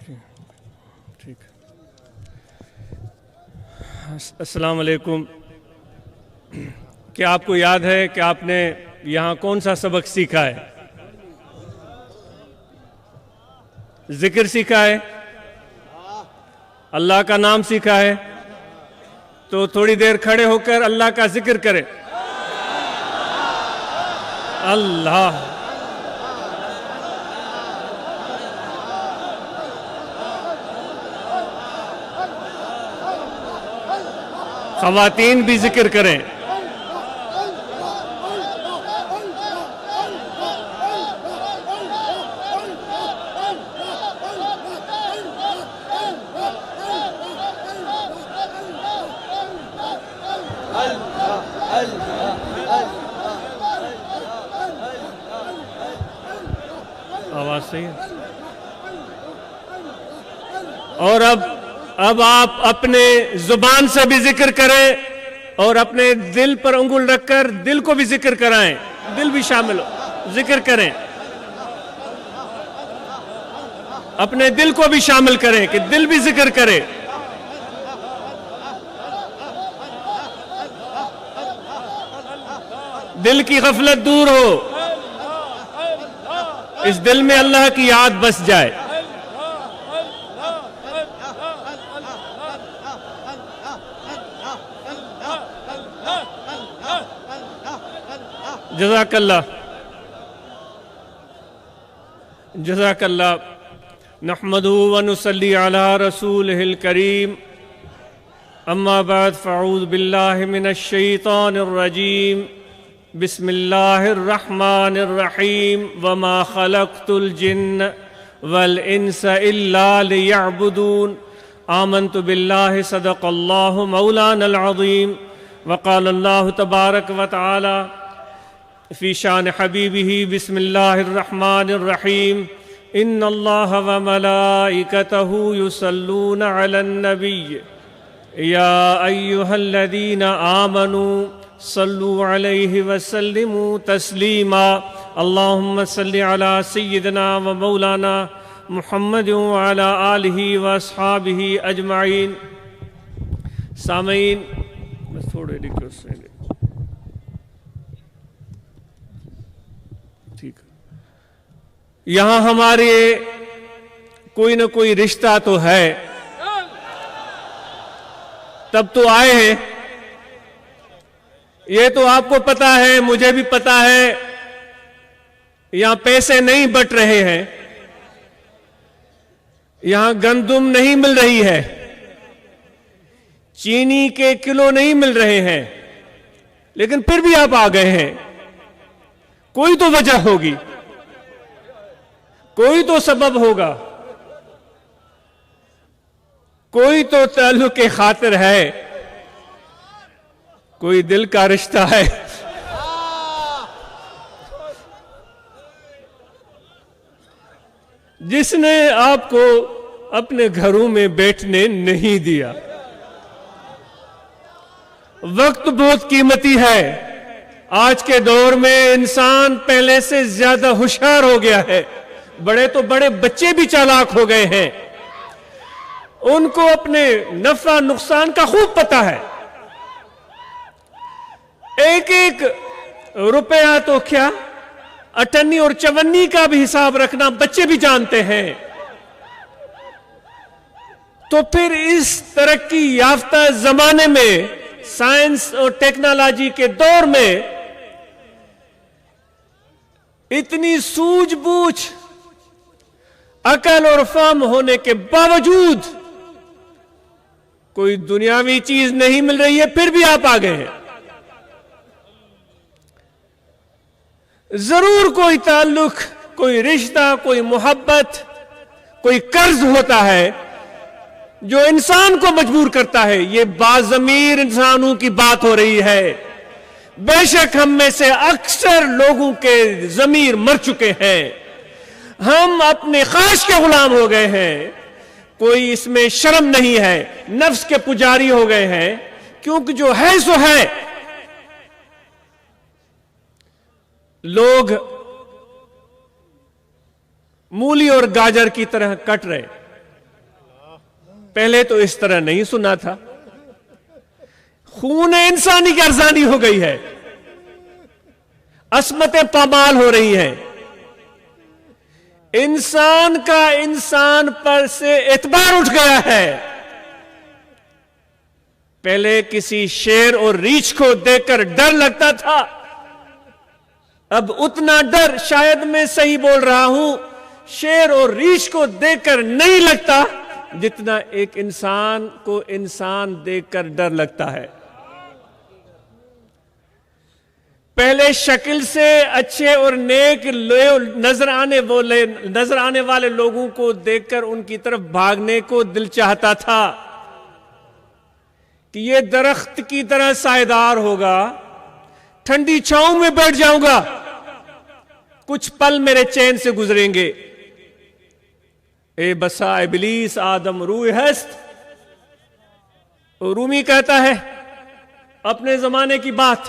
ٹھیک. السلام علیکم. کیا آپ کو یاد ہے کہ آپ نے یہاں کون سا سبق سیکھا ہے؟ ذکر سیکھا ہے، اللہ کا نام سیکھا ہے. تو تھوڑی دیر کھڑے ہو کر اللہ کا ذکر کریں. اللہ. خواتین بھی ذکر کریں. آواز صحیح ہے. اور اب آپ اپنے زبان سے بھی ذکر کریں اور اپنے دل پر انگل رکھ کر دل کو بھی ذکر کرائیں. دل بھی شامل ہو، ذکر کریں. اپنے دل کو بھی شامل کریں کہ دل بھی ذکر کرے. دل کی غفلت دور ہو، اس دل میں اللہ کی یاد بس جائے. جزاک اللہ. جزاک اللہ. نحمدہ ونصلی علی رسولہ الکریم. اما بعد فاعوذ باللہ من الشیطان الرجیم. بسم اللہ الرحمن الرحیم. وما خلقت الجن والانس الا لیعبدون. آمنت باللہ صدق اللہ مولانا العظیم. وقال اللہ تبارک وتعالی فی شان حبیبہ بسم اللہ الرحمن الرحیم. ان اللہ وملائکتہ یصلون علی النبی یا ایہا الذین آمنوا صلوا علیہ وسلموا تسلیما. اللہم صل علی سیدنا و مولانا محمد وعلی آلہ واصحابہ اجمعین. سامعین بس تھوڑے ریکویسٹ ہیں. ٹھیک. یہاں ہمارے کوئی نہ کوئی رشتہ تو ہے، تب تو آئے ہیں. یہ تو آپ کو پتا ہے، مجھے بھی پتا ہے. یہاں پیسے نہیں بٹ رہے ہیں، یہاں گندم نہیں مل رہی ہے، چینی کے کلو نہیں مل رہے ہیں، لیکن پھر بھی آپ آ گئے ہیں. کوئی تو وجہ ہوگی، کوئی تو سبب ہوگا، کوئی تو تعلق خاطر ہے، کوئی دل کا رشتہ ہے. جس نے آپ کو اپنے گھروں میں بیٹھنے نہیں دیا. وقت بہت قیمتی ہے. آج کے دور میں انسان پہلے سے زیادہ ہوشیار ہو گیا ہے. بڑے تو بڑے بچے بھی چالاک ہو گئے ہیں. ان کو اپنے نفع نقصان کا خوب پتہ ہے. ایک ایک روپیہ تو کیا، اٹھنی اور چونی کا بھی حساب رکھنا بچے بھی جانتے ہیں. تو پھر اس ترقی یافتہ زمانے میں، سائنس اور ٹیکنالوجی کے دور میں، اتنی سوجھ بوجھ عقل اور فہم ہونے کے باوجود کوئی دنیاوی چیز نہیں مل رہی ہے، پھر بھی آپ آ گئے ہیں. ضرور کوئی تعلق، کوئی رشتہ، کوئی محبت، کوئی قرض ہوتا ہے جو انسان کو مجبور کرتا ہے. یہ باضمیر انسانوں کی بات ہو رہی ہے. بے شک ہم میں سے اکثر لوگوں کے ضمیر مر چکے ہیں. ہم اپنے خواہش کے غلام ہو گئے ہیں. کوئی اس میں شرم نہیں ہے. نفس کے پجاری ہو گئے ہیں، کیونکہ جو ہے سو ہے. لوگ مولی اور گاجر کی طرح کٹ رہے. پہلے تو اس طرح نہیں سنا تھا. خون انسانی کی ارزانی ہو گئی ہے, عصمتیں پامال ہو رہی ہیں, انسان کا انسان پر سے اعتبار اٹھ گیا ہے. پہلے کسی شیر اور ریچھ کو دیکھ کر ڈر لگتا تھا, اب اتنا ڈر, شاید میں صحیح بول رہا ہوں, شیر اور ریچھ کو دیکھ کر نہیں لگتا جتنا ایک انسان کو انسان دیکھ کر ڈر لگتا ہے. پہلے شکل سے اچھے اور نیک نظر آنے والے لوگوں کو دیکھ کر ان کی طرف بھاگنے کو دل چاہتا تھا کہ یہ درخت کی طرح سائیدار ہوگا, ٹھنڈی چھاؤں میں بیٹھ جاؤں گا, کچھ پل میرے چین سے گزریں گے. اے بسا ابلیس آدم روح ہست. رومی کہتا ہے اپنے زمانے کی بات,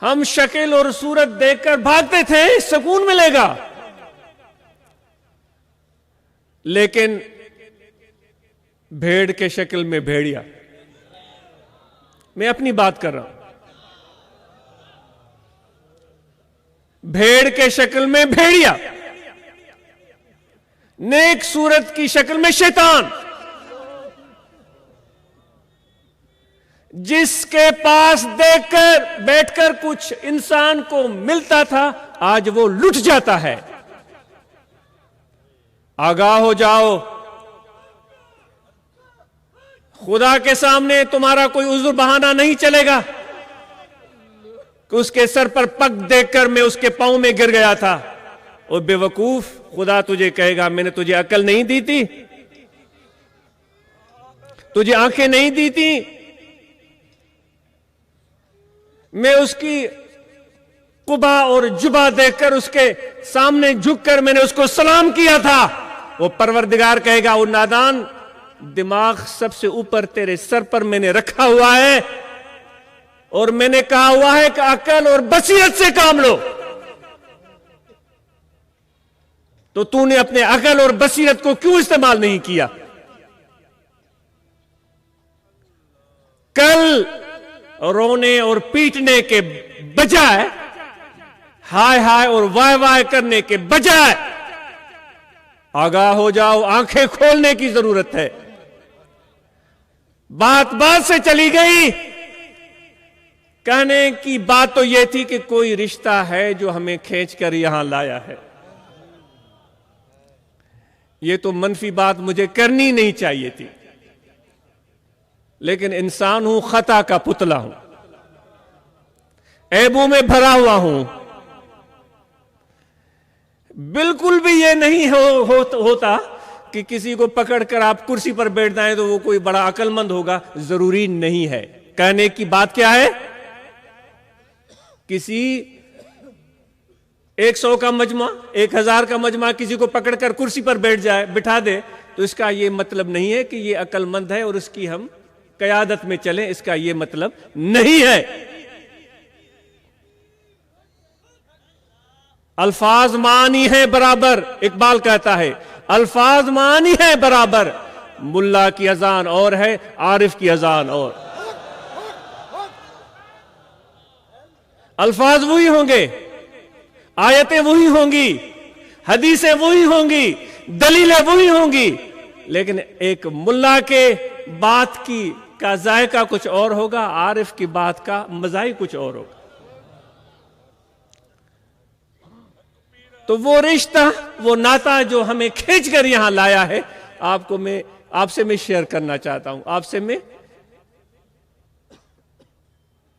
ہم شکل اور صورت دیکھ کر بھاگتے تھے, سکون ملے گا, لیکن بھیڑ کے شکل میں بھیڑیا. میں اپنی بات کر رہا ہوں. بھیڑ کے شکل میں بھیڑیا, نیک صورت کی شکل میں شیطان. جس کے پاس دیکھ کر بیٹھ کر کچھ انسان کو ملتا تھا, آج وہ لٹ جاتا ہے. آگاہ ہو جاؤ, خدا کے سامنے تمہارا کوئی عذر بہانہ نہیں چلے گا کہ اس کے سر پر پگ دیکھ کر میں اس کے پاؤں میں گر گیا تھا. اور بے وقوف, خدا تجھے کہے گا میں نے تجھے عقل نہیں دی تھی, تجھے آنکھیں نہیں دی تھی, میں اس کی قبا اور جبہ دیکھ کر اس کے سامنے جھک کر میں نے اس کو سلام کیا تھا. وہ پروردگار کہے گا, وہ نادان, دماغ سب سے اوپر تیرے سر پر میں نے رکھا ہوا ہے, اور میں نے کہا ہوا ہے کہ عقل اور بصیرت سے کام لو. تو نے اپنے عقل اور بصیرت کو کیوں استعمال نہیں کیا؟ کل رونے اور پیٹنے کے بجائے, ہائے ہائے اور وائے وائے کرنے کے بجائے, آگاہ ہو جاؤ, آنکھیں کھولنے کی ضرورت ہے. بات سے چلی گئی. کہنے کی بات تو یہ تھی کہ کوئی رشتہ ہے جو ہمیں کھینچ کر یہاں لایا ہے. یہ تو منفی بات مجھے کرنی نہیں چاہیے تھی, لیکن انسان ہوں, خطا کا پتلا ہوں, عیبوں میں بھرا ہوا ہوں. بالکل بھی یہ نہیں ہوتا کہ کسی کو پکڑ کر آپ کرسی پر بیٹھ جائیں تو وہ کوئی بڑا عقل مند ہوگا, ضروری نہیں ہے. کہنے کی بات کیا ہے, کسی 100 کا مجمع, 1000 کا مجمع کسی کو پکڑ کر کرسی پر بٹھا دے تو اس کا یہ مطلب نہیں ہے کہ یہ عقل مند ہے اور اس کی ہم قیادت میں چلیں. اس کا یہ مطلب نہیں ہے. الفاظ معنی ہے برابر, اقبال کہتا ہے الفاظ معنی ہے برابر, ملا کی اذان اور ہے, عارف کی اذان اور. الفاظ وہی ہوں گے, آیتیں وہی ہوں گی, حدیثیں وہی ہوں گی, دلیلیں وہی ہوں گی, لیکن ایک ملا کے بات کا ذائقہ کچھ اور ہوگا, عارف کی بات کا مزاج کچھ اور ہوگا. تو وہ رشتہ, وہ ناتا جو ہمیں کھینچ کر یہاں لایا ہے, آپ سے میں شیئر کرنا چاہتا ہوں, آپ سے میں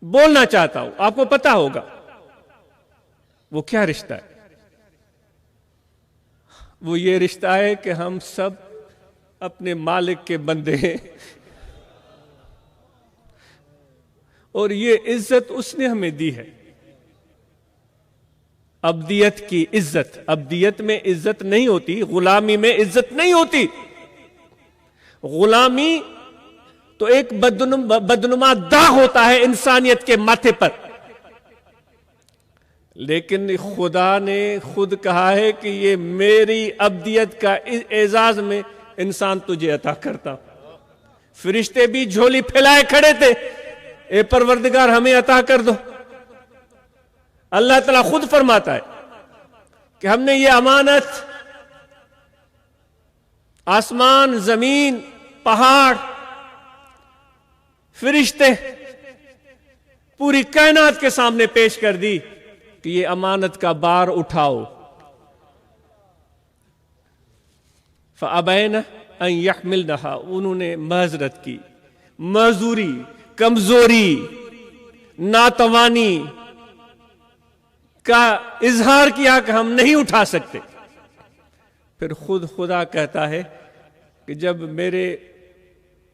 بولنا چاہتا ہوں. آپ کو پتا ہوگا وہ کیا رشتہ ہے. وہ یہ رشتہ ہے کہ ہم سب اپنے مالک کے بندے ہیں, اور یہ عزت اس نے ہمیں دی ہے. ابدیت کی عزت, ابدیت میں عزت نہیں ہوتی, غلامی میں عزت نہیں ہوتی. غلامی تو ایک بدنما داغ ہوتا ہے انسانیت کے ماتھے پر, لیکن خدا نے خود کہا ہے کہ یہ میری ابدیت کا اعزاز میں انسان تجھے عطا کرتا ہوں۔ فرشتے بھی جھولی پھیلائے کھڑے تھے، اے پروردگار ہمیں عطا کر دو۔ اللہ تعالیٰ خود فرماتا ہے کہ ہم نے یہ امانت آسمان، زمین، پہاڑ، فرشتے، پوری کائنات کے سامنے پیش کر دی کہ یہ امانت کا بار اٹھاؤ۔ فَأَبَيْنَ أَن يَحْمِلْنَهَا، انہوں نے معذرت کی، معذوری، کمزوری، ناتوانی کا اظہار کیا کہ ہم نہیں اٹھا سکتے۔ پھر خود خدا کہتا ہے کہ جب میرے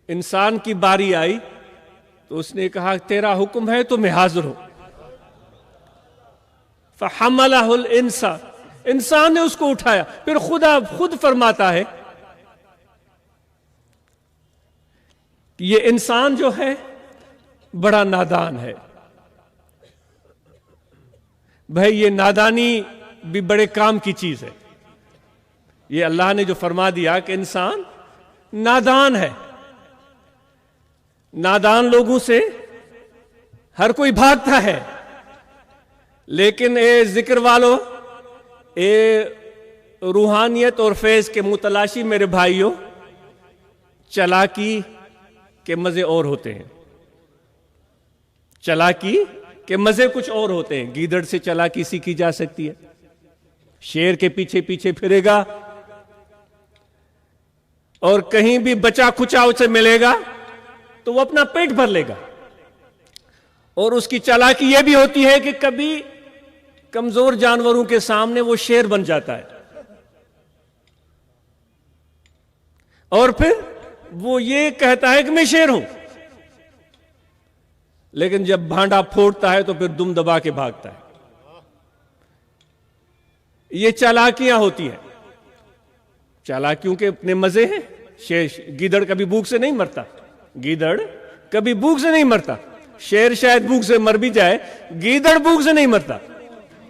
انسان کی باری آئی تو اس نے کہا تیرا حکم ہے تو میں حاضر ہوں۔ فَحَمَلَهُ الْإِنسَانُ، انسان نے اس کو اٹھایا۔ پھر خدا خود فرماتا ہے کہ یہ انسان جو ہے بڑا نادان ہے۔ بھائی یہ نادانی بھی بڑے کام کی چیز ہے۔ یہ اللہ نے جو فرما دیا کہ انسان نادان ہے۔ نادان لوگوں سے ہر کوئی بھاگتا ہے، لیکن اے ذکر والو، اے روحانیت اور فیض کے متلاشی میرے بھائیوں، چالاکی کے مزے اور ہوتے ہیں۔ چالاکی کے مزے کچھ اور ہوتے ہیں۔ گیدڑ سے چالاکی سیکھی جا سکتی ہے، شیر کے پیچھے پیچھے پھرے گا، اور کہیں بھی بچا کھچا اسے ملے گا تو وہ اپنا پیٹ بھر لے گا۔ اور اس کی چالاکی یہ بھی ہوتی ہے کہ کبھی کمزور جانوروں کے سامنے وہ شیر بن جاتا ہے، اور پھر وہ یہ کہتا ہے کہ میں شیر ہوں، لیکن جب بھانڈا پھوڑتا ہے تو پھر دم دبا کے بھاگتا ہے۔ یہ چالاکیاں ہوتی ہیں۔ چالاکیوں کے اپنے مزے ہیں۔ گیدڑ کبھی بھوک سے نہیں مرتا، گیدڑ کبھی بھوک سے نہیں مرتا۔ شیر شاید بھوک سے مر بھی جائے، گیدڑ بھوک سے نہیں مرتا،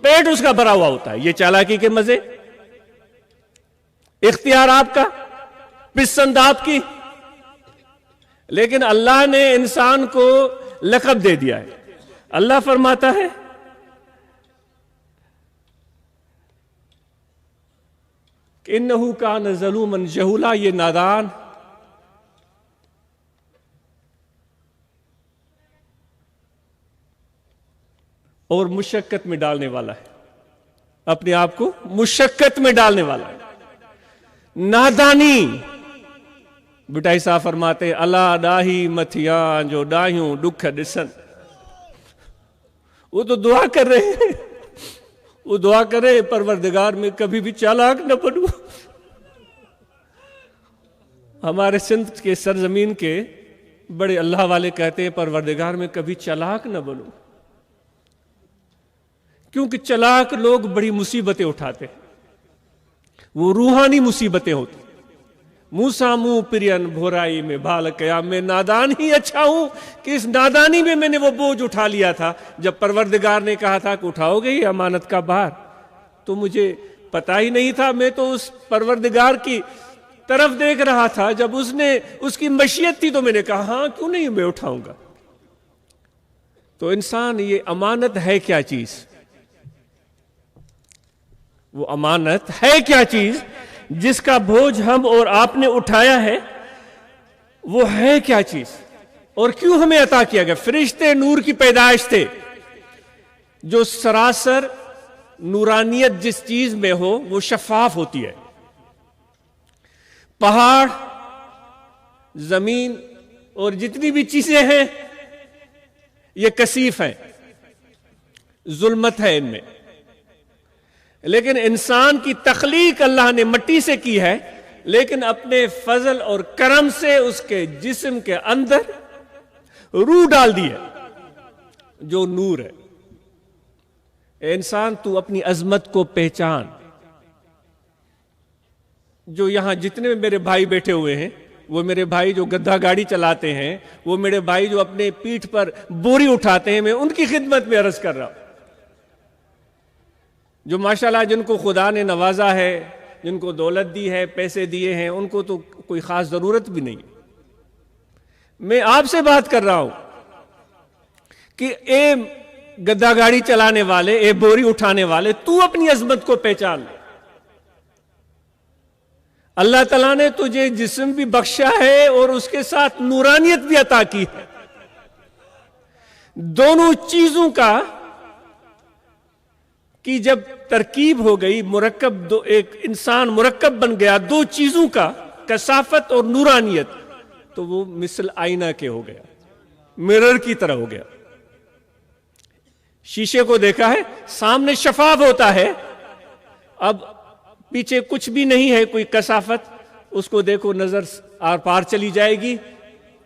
پیٹ اس کا بھرا ہوا ہوتا ہے۔ یہ چالاکی کے مزے، اختیار آپ کا، پسند آپ کی، لیکن اللہ نے انسان کو لقب دے دیا ہے۔ اللہ فرماتا ہے کہ انہو کان ظلوما جہولا، یہ نادان اور مشقت میں ڈالنے والا ہے، اپنے آپ کو مشقت میں ڈالنے والا ہے۔ نادانی، بٹائی صاحب فرماتے اللہ ڈاہی متھیاں جو ڈاہیوں ڈکھ ڈسن۔ وہ تو دعا کر رہے ہیں، وہ دعا کرے پروردگار میں کبھی بھی چالاک نہ بنوں۔ ہمارے سندھ کے سرزمین کے بڑے اللہ والے کہتے ہیں پروردگار میں کبھی چالاک نہ بنوں، کیونکہ چالاک لوگ بڑی مصیبتیں اٹھاتے ہیں، وہ روحانی مصیبتیں ہوتی۔ موسیٰ منہ پرین بھورائی میں بھال کیا، میں نادان ہی اچھا ہوں کہ اس نادانی میں میں نے وہ بوجھ اٹھا لیا تھا۔ جب پروردگار نے کہا تھا کہ اٹھاؤ گے یہ امانت کا بار، تو مجھے پتا ہی نہیں تھا، میں تو اس پروردگار کی طرف دیکھ رہا تھا۔ جب اس کی مشیت تھی تو میں نے کہا ہاں کیوں نہیں میں اٹھاؤں گا۔ تو انسان، یہ امانت ہے کیا چیز؟ وہ امانت ہے کیا چیز جس کا بوجھ ہم اور آپ نے اٹھایا ہے؟ وہ ہے کیا چیز اور کیوں ہمیں عطا کیا گیا؟ فرشتے نور کی پیدائش تھے، جو سراسر نورانیت جس چیز میں ہو وہ شفاف ہوتی ہے۔ پہاڑ، زمین اور جتنی بھی چیزیں ہیں یہ کثیف ہیں، ظلمت ہے ان میں، لیکن انسان کی تخلیق اللہ نے مٹی سے کی ہے، لیکن اپنے فضل اور کرم سے اس کے جسم کے اندر روح ڈال دی ہے جو نور ہے۔ اے انسان، تو اپنی عظمت کو پہچان۔ جو یہاں جتنے میرے بھائی بیٹھے ہوئے ہیں، وہ میرے بھائی جو گدھا گاڑی چلاتے ہیں، وہ میرے بھائی جو اپنے پیٹھ پر بوری اٹھاتے ہیں، میں ان کی خدمت میں عرض کر رہا ہوں۔ جو ماشاءاللہ جن کو خدا نے نوازا ہے، جن کو دولت دی ہے، پیسے دیے ہیں، ان کو تو کوئی خاص ضرورت بھی نہیں۔ میں آپ سے بات کر رہا ہوں کہ اے گدا گاڑی چلانے والے، اے بوری اٹھانے والے، تو اپنی عظمت کو پہچان لے۔ اللہ تعالیٰ نے تجھے جسم بھی بخشا ہے اور اس کے ساتھ نورانیت بھی عطا کی ہے۔ دونوں چیزوں کی جب ترکیب ہو گئی، مرکب، ایک انسان مرکب بن گیا دو چیزوں کا، کثافت اور نورانیت، تو وہ مثل آئینہ کے ہو گیا، مرر کی طرح ہو گیا۔ شیشے کو دیکھا ہے، سامنے شفاف ہوتا ہے، اب پیچھے کچھ بھی نہیں ہے، کوئی کثافت، اس کو دیکھو نظر آر پار چلی جائے گی،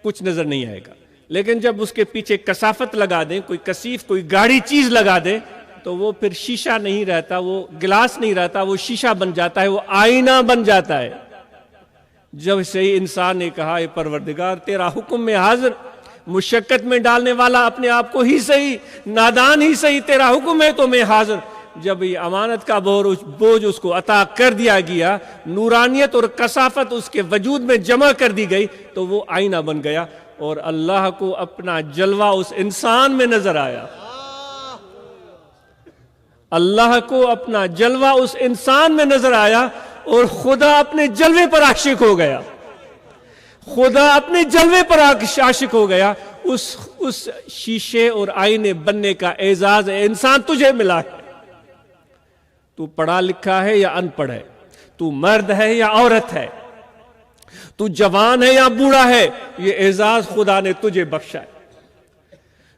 کچھ نظر نہیں آئے گا۔ لیکن جب اس کے پیچھے کثافت لگا دیں، کوئی کثیف، کوئی گاڑی چیز لگا دیں، تو وہ پھر شیشہ نہیں رہتا، وہ گلاس نہیں رہتا، وہ شیشہ بن جاتا ہے، وہ آئینہ بن جاتا ہے۔ جب سے انسان نے کہا اے پروردگار تیرا حکم میں حاضر، مشقت میں ڈالنے والا اپنے آپ کو ہی صحیح، نادان ہی صحیح، تیرا حکم ہے تو میں حاضر۔ جب یہ امانت کا بوجھ اس کو عطا کر دیا گیا، نورانیت اور کثافت اس کے وجود میں جمع کر دی گئی، تو وہ آئینہ بن گیا، اور اللہ کو اپنا جلوہ اس انسان میں نظر آیا۔ اللہ کو اپنا جلوہ اس انسان میں نظر آیا، اور خدا اپنے جلوے پر عاشق ہو گیا۔ خدا اپنے جلوے پر عاشق ہو گیا۔ اس شیشے اور آئینے بننے کا اعزاز انسان تجھے ملا ہے۔ تو پڑھا لکھا ہے یا ان پڑھ ہے، تو مرد ہے یا عورت ہے، تو جوان ہے یا بوڑھا ہے، یہ اعزاز خدا نے تجھے بخشا ہے۔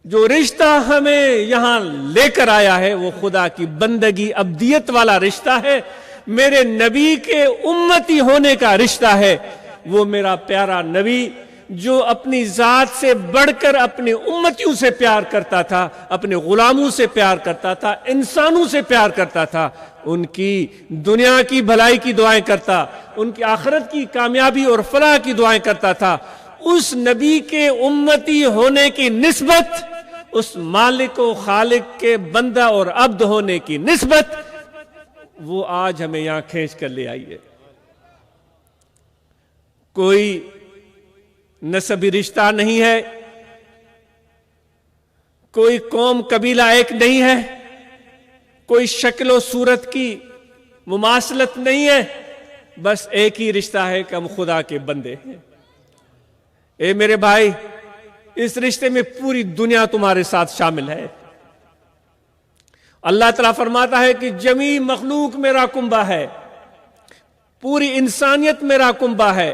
جو رشتہ ہمیں یہاں لے کر آیا ہے وہ خدا کی بندگی، ابدیت والا رشتہ ہے، میرے نبی کے امتی ہونے کا رشتہ ہے۔ وہ میرا پیارا نبی جو اپنی ذات سے بڑھ کر اپنے امتیوں سے پیار کرتا تھا، اپنے غلاموں سے پیار کرتا تھا، انسانوں سے پیار کرتا تھا، ان کی دنیا کی بھلائی کی دعائیں کرتا، ان کی آخرت کی کامیابی اور فلاح کی دعائیں کرتا تھا۔ اس نبی کے امتی ہونے کی نسبت، اس مالک و خالق کے بندہ اور عبد ہونے کی نسبت، وہ آج ہمیں یہاں کھینچ کر لے آئی ہے۔ کوئی نسبی رشتہ نہیں ہے، کوئی قوم قبیلہ ایک نہیں ہے، کوئی شکل و صورت کی مماثلت نہیں ہے، بس ایک ہی رشتہ ہے کہ ہم خدا کے بندے ہیں۔ اے میرے بھائی، اس رشتے میں پوری دنیا تمہارے ساتھ شامل ہے۔ اللہ تعالیٰ فرماتا ہے کہ جمیع مخلوق میرا کنبہ ہے، پوری انسانیت میرا کنبہ ہے۔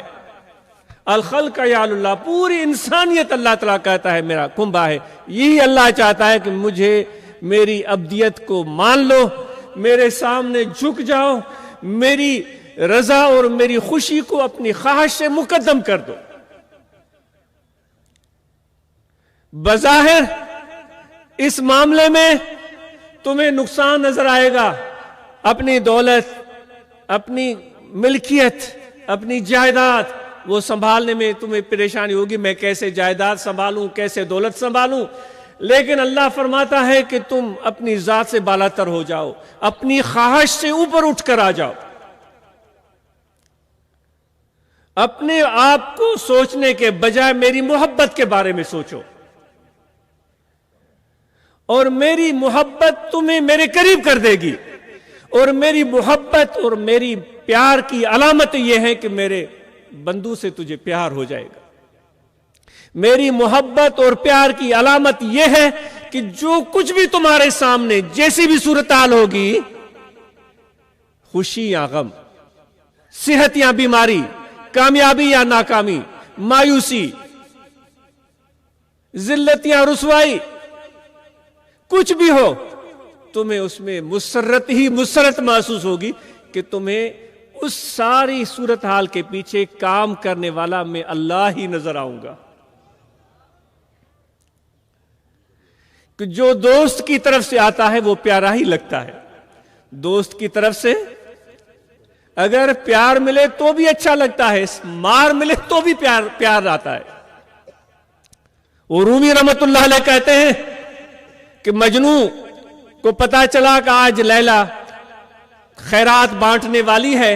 الخلق یعل اللہ، پوری انسانیت اللہ تعالیٰ کہتا ہے میرا کنبہ ہے۔ یہی اللہ چاہتا ہے کہ مجھے، میری ابدیت کو مان لو، میرے سامنے جھک جاؤ، میری رضا اور میری خوشی کو اپنی خواہش سے مقدم کر دو۔ بظاہر اس معاملے میں تمہیں نقصان نظر آئے گا، اپنی دولت، اپنی ملکیت، اپنی جائیداد، وہ سنبھالنے میں تمہیں پریشانی ہوگی، میں کیسے جائیداد سنبھالوں، کیسے دولت سنبھالوں۔ لیکن اللہ فرماتا ہے کہ تم اپنی ذات سے بالاتر ہو جاؤ، اپنی خواہش سے اوپر اٹھ کر آ جاؤ، اپنے آپ کو سوچنے کے بجائے میری محبت کے بارے میں سوچو، اور میری محبت تمہیں میرے قریب کر دے گی۔ اور میری محبت اور میری پیار کی علامت یہ ہے کہ میرے بندوں سے تجھے پیار ہو جائے گا۔ میری محبت اور پیار کی علامت یہ ہے کہ جو کچھ بھی تمہارے سامنے جیسی بھی صورتحال ہوگی، خوشی یا غم، صحت یا بیماری، کامیابی یا ناکامی، مایوسی، ذلت یا رسوائی، کچھ بھی ہو، تمہیں اس میں مسرت ہی مسرت محسوس ہوگی کہ تمہیں اس ساری صورتحال کے پیچھے کام کرنے والا میں اللہ ہی نظر آؤں گا۔ کہ جو دوست کی طرف سے آتا ہے وہ پیارا ہی لگتا ہے۔ دوست کی طرف سے اگر پیار ملے تو بھی اچھا لگتا ہے، مار ملے تو بھی پیار آتا ہے۔ وہ رومی رحمت اللہ علیہ کہتے ہیں کہ مجنوں کو پتا چلا کہ آج لیلا خیرات بانٹنے والی ہے،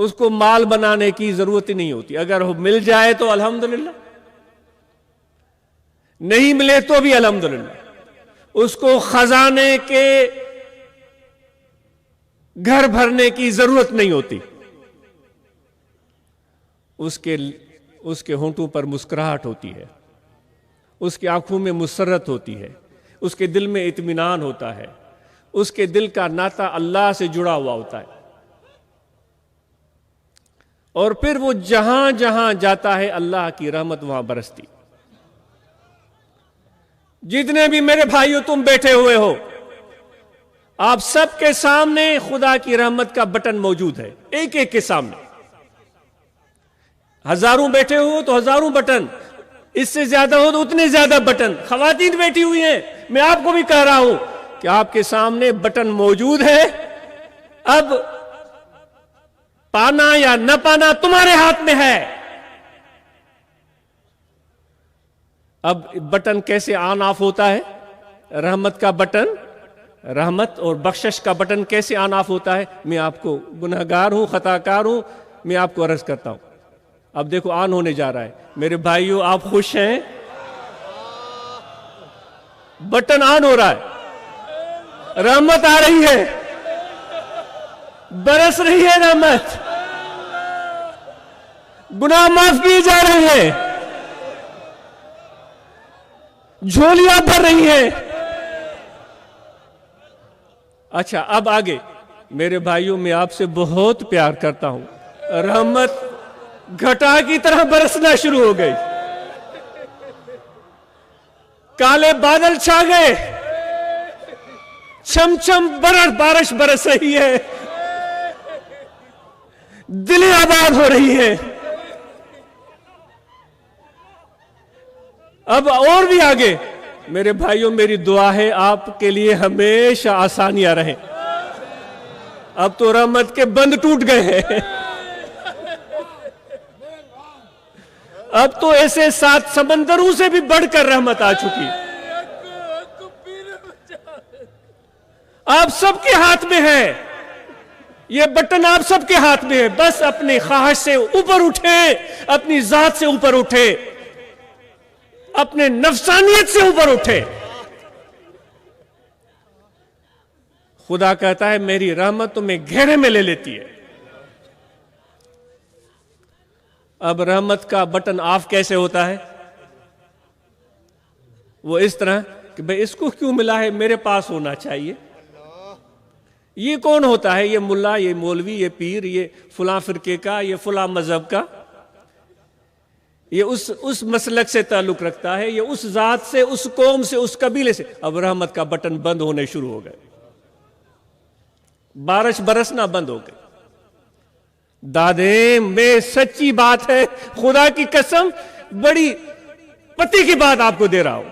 اس کو مال بنانے کی ضرورت ہی نہیں ہوتی. اگر وہ مل جائے تو الحمدللہ, نہیں ملے تو بھی الحمدللہ. اس کو خزانے کے گھر بھرنے کی ضرورت نہیں ہوتی. اس کے ہونٹوں پر مسکراہٹ ہوتی ہے, اس کی آنکھوں میں مسرت ہوتی ہے, اس کے دل میں اطمینان ہوتا ہے, اس کے دل کا ناطہ اللہ سے جڑا ہوا ہوتا ہے. اور پھر وہ جہاں جہاں جاتا ہے اللہ کی رحمت وہاں برستی. جتنے بھی میرے بھائیو تم بیٹھے ہوئے ہو, آپ سب کے سامنے خدا کی رحمت کا بٹن موجود ہے, ایک ایک کے سامنے. ہزاروں بیٹھے ہو تو ہزاروں بٹن, اس سے زیادہ ہو تو اتنے زیادہ بٹن. خواتین بیٹھی ہوئی ہیں, میں آپ کو بھی کہہ رہا ہوں کہ آپ کے سامنے بٹن موجود ہے. اب پانا یا نہ پانا تمہارے ہاتھ میں ہے. اب بٹن کیسے آن آف ہوتا ہے؟ رحمت کا بٹن, رحمت اور بخشش کا بٹن کیسے آن آف ہوتا ہے؟ میں آپ کو گناہگار ہوں, خطا کار ہوں, میں آپ کو عرض کرتا ہوں. اب دیکھو آن ہونے جا رہا ہے. میرے بھائیو آپ خوش ہیں؟ بٹن آن ہو رہا ہے, رحمت آ رہی ہے, برس رہی ہے رحمت, گناہ معاف کیے جا رہے ہیں, جھولیاں بھر رہی ہیں. اچھا اب آگے میرے بھائیوں, میں آپ سے بہت پیار کرتا ہوں. رحمت گھٹا کی طرح برسنا شروع ہو گئی, کالے بادل چھا گئے, چھم چھم بارش برس رہی ہے, دلیں آباد ہو رہی ہیں. اب اور بھی آگے میرے بھائیوں, میری دعا ہے آپ کے لیے ہمیشہ آسانیاں رہیں. اب تو رحمت کے بند ٹوٹ گئے ہیں. اب تو ایسے 7 سمندروں سے بھی بڑھ کر رحمت آ چکی. آپ سب کے ہاتھ میں ہے, یہ بٹن آپ سب کے ہاتھ میں ہے. بس اپنی خواہش سے اوپر اٹھے, اپنی ذات سے اوپر اٹھے, اپنے نفسانیت سے اوپر اٹھے. خدا کہتا ہے میری رحمت تمہیں گھیرے میں لے لیتی ہے. اب رحمت کا بٹن آف کیسے ہوتا ہے؟ وہ اس طرح کہ بھئی اس کو کیوں ملا ہے, میرے پاس ہونا چاہیے. یہ کون ہوتا ہے؟ یہ ملا, یہ مولوی, یہ پیر, یہ فلاں فرقے کا, یہ فلاں مذہب کا, یہ اس مسلک سے تعلق رکھتا ہے, یہ اس ذات سے, اس قوم سے, اس قبیلے سے. اب رحمت کا بٹن بند ہونے شروع ہو گئے, بارش برسنا بند ہو گئی. دادے میں سچی بات ہے, خدا کی قسم, بڑی پتی کی بات آپ کو دے رہا ہوں.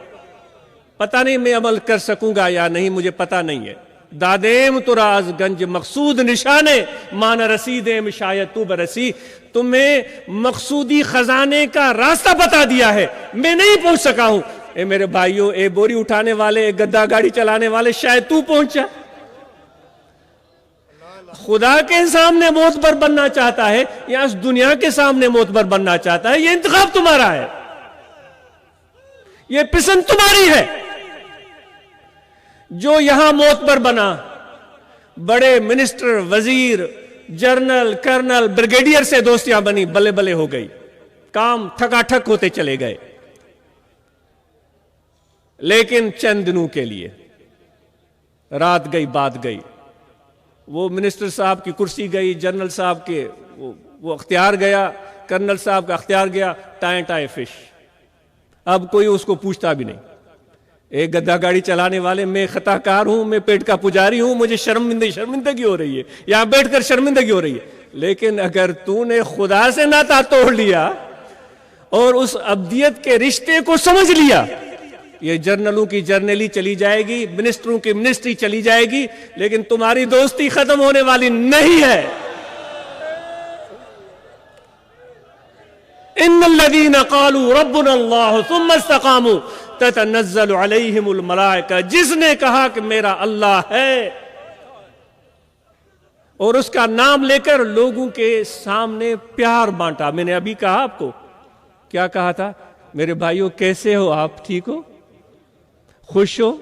پتہ نہیں میں عمل کر سکوں گا یا نہیں, مجھے پتہ نہیں ہے. دادیم تو راز گنج مقصود نشانے مان رسیدیم شاید تو برسی. تمہیں مقصودی خزانے کا راستہ بتا دیا ہے, میں نہیں پہنچ سکا ہوں. اے میرے بھائیوں, اے بوری اٹھانے والے, اے گدا گاڑی چلانے والے, شاید تو پہنچا. خدا کے سامنے معتبر بننا چاہتا ہے یا اس دنیا کے سامنے معتبر بننا چاہتا ہے, یہ انتخاب تمہارا ہے, یہ پسند تمہاری ہے. جو یہاں معتبر بنا, بڑے منسٹر, وزیر, جنرل, کرنل, بریگیڈیئر سے دوستیاں بنی, بلے بلے ہو گئی, کام ٹھکا ٹھک ہوتے چلے گئے. لیکن چند دنوں کے لیے, رات گئی بات گئی, وہ منسٹر صاحب کی کرسی گئی, جنرل صاحب کے وہ اختیار گیا, کرنل صاحب کا اختیار گیا, ٹائیں ٹائیں فش. اب کوئی اس کو پوچھتا بھی نہیں. ایک گدا گاڑی چلانے والے, میں خطا کار ہوں, میں پیٹ کا پجاری ہوں, مجھے شرمندگی ہو رہی ہے, یہاں بیٹھ کر شرمندگی ہو رہی ہے. لیکن اگر تو نے خدا سے ناطا توڑ لیا اور اس ابدیت کے رشتے کو سمجھ لیا, یہ جرنلوں کی جرنلی چلی جائے گی, منسٹروں کی منسٹری چلی جائے گی, لیکن تمہاری دوستی ختم ہونے والی نہیں ہے. ان الذين قالوا ربنا الله ثم استقاموا تتنزل عليهم الملائکہ. جس نے کہا کہ میرا اللہ ہے, اور اس کا نام لے کر لوگوں کے سامنے پیار بانٹا. میں نے ابھی کہا آپ کو, کیا کہا تھا؟ میرے بھائیوں کیسے ہو آپ؟ ٹھیک ہو؟ خوش ہو؟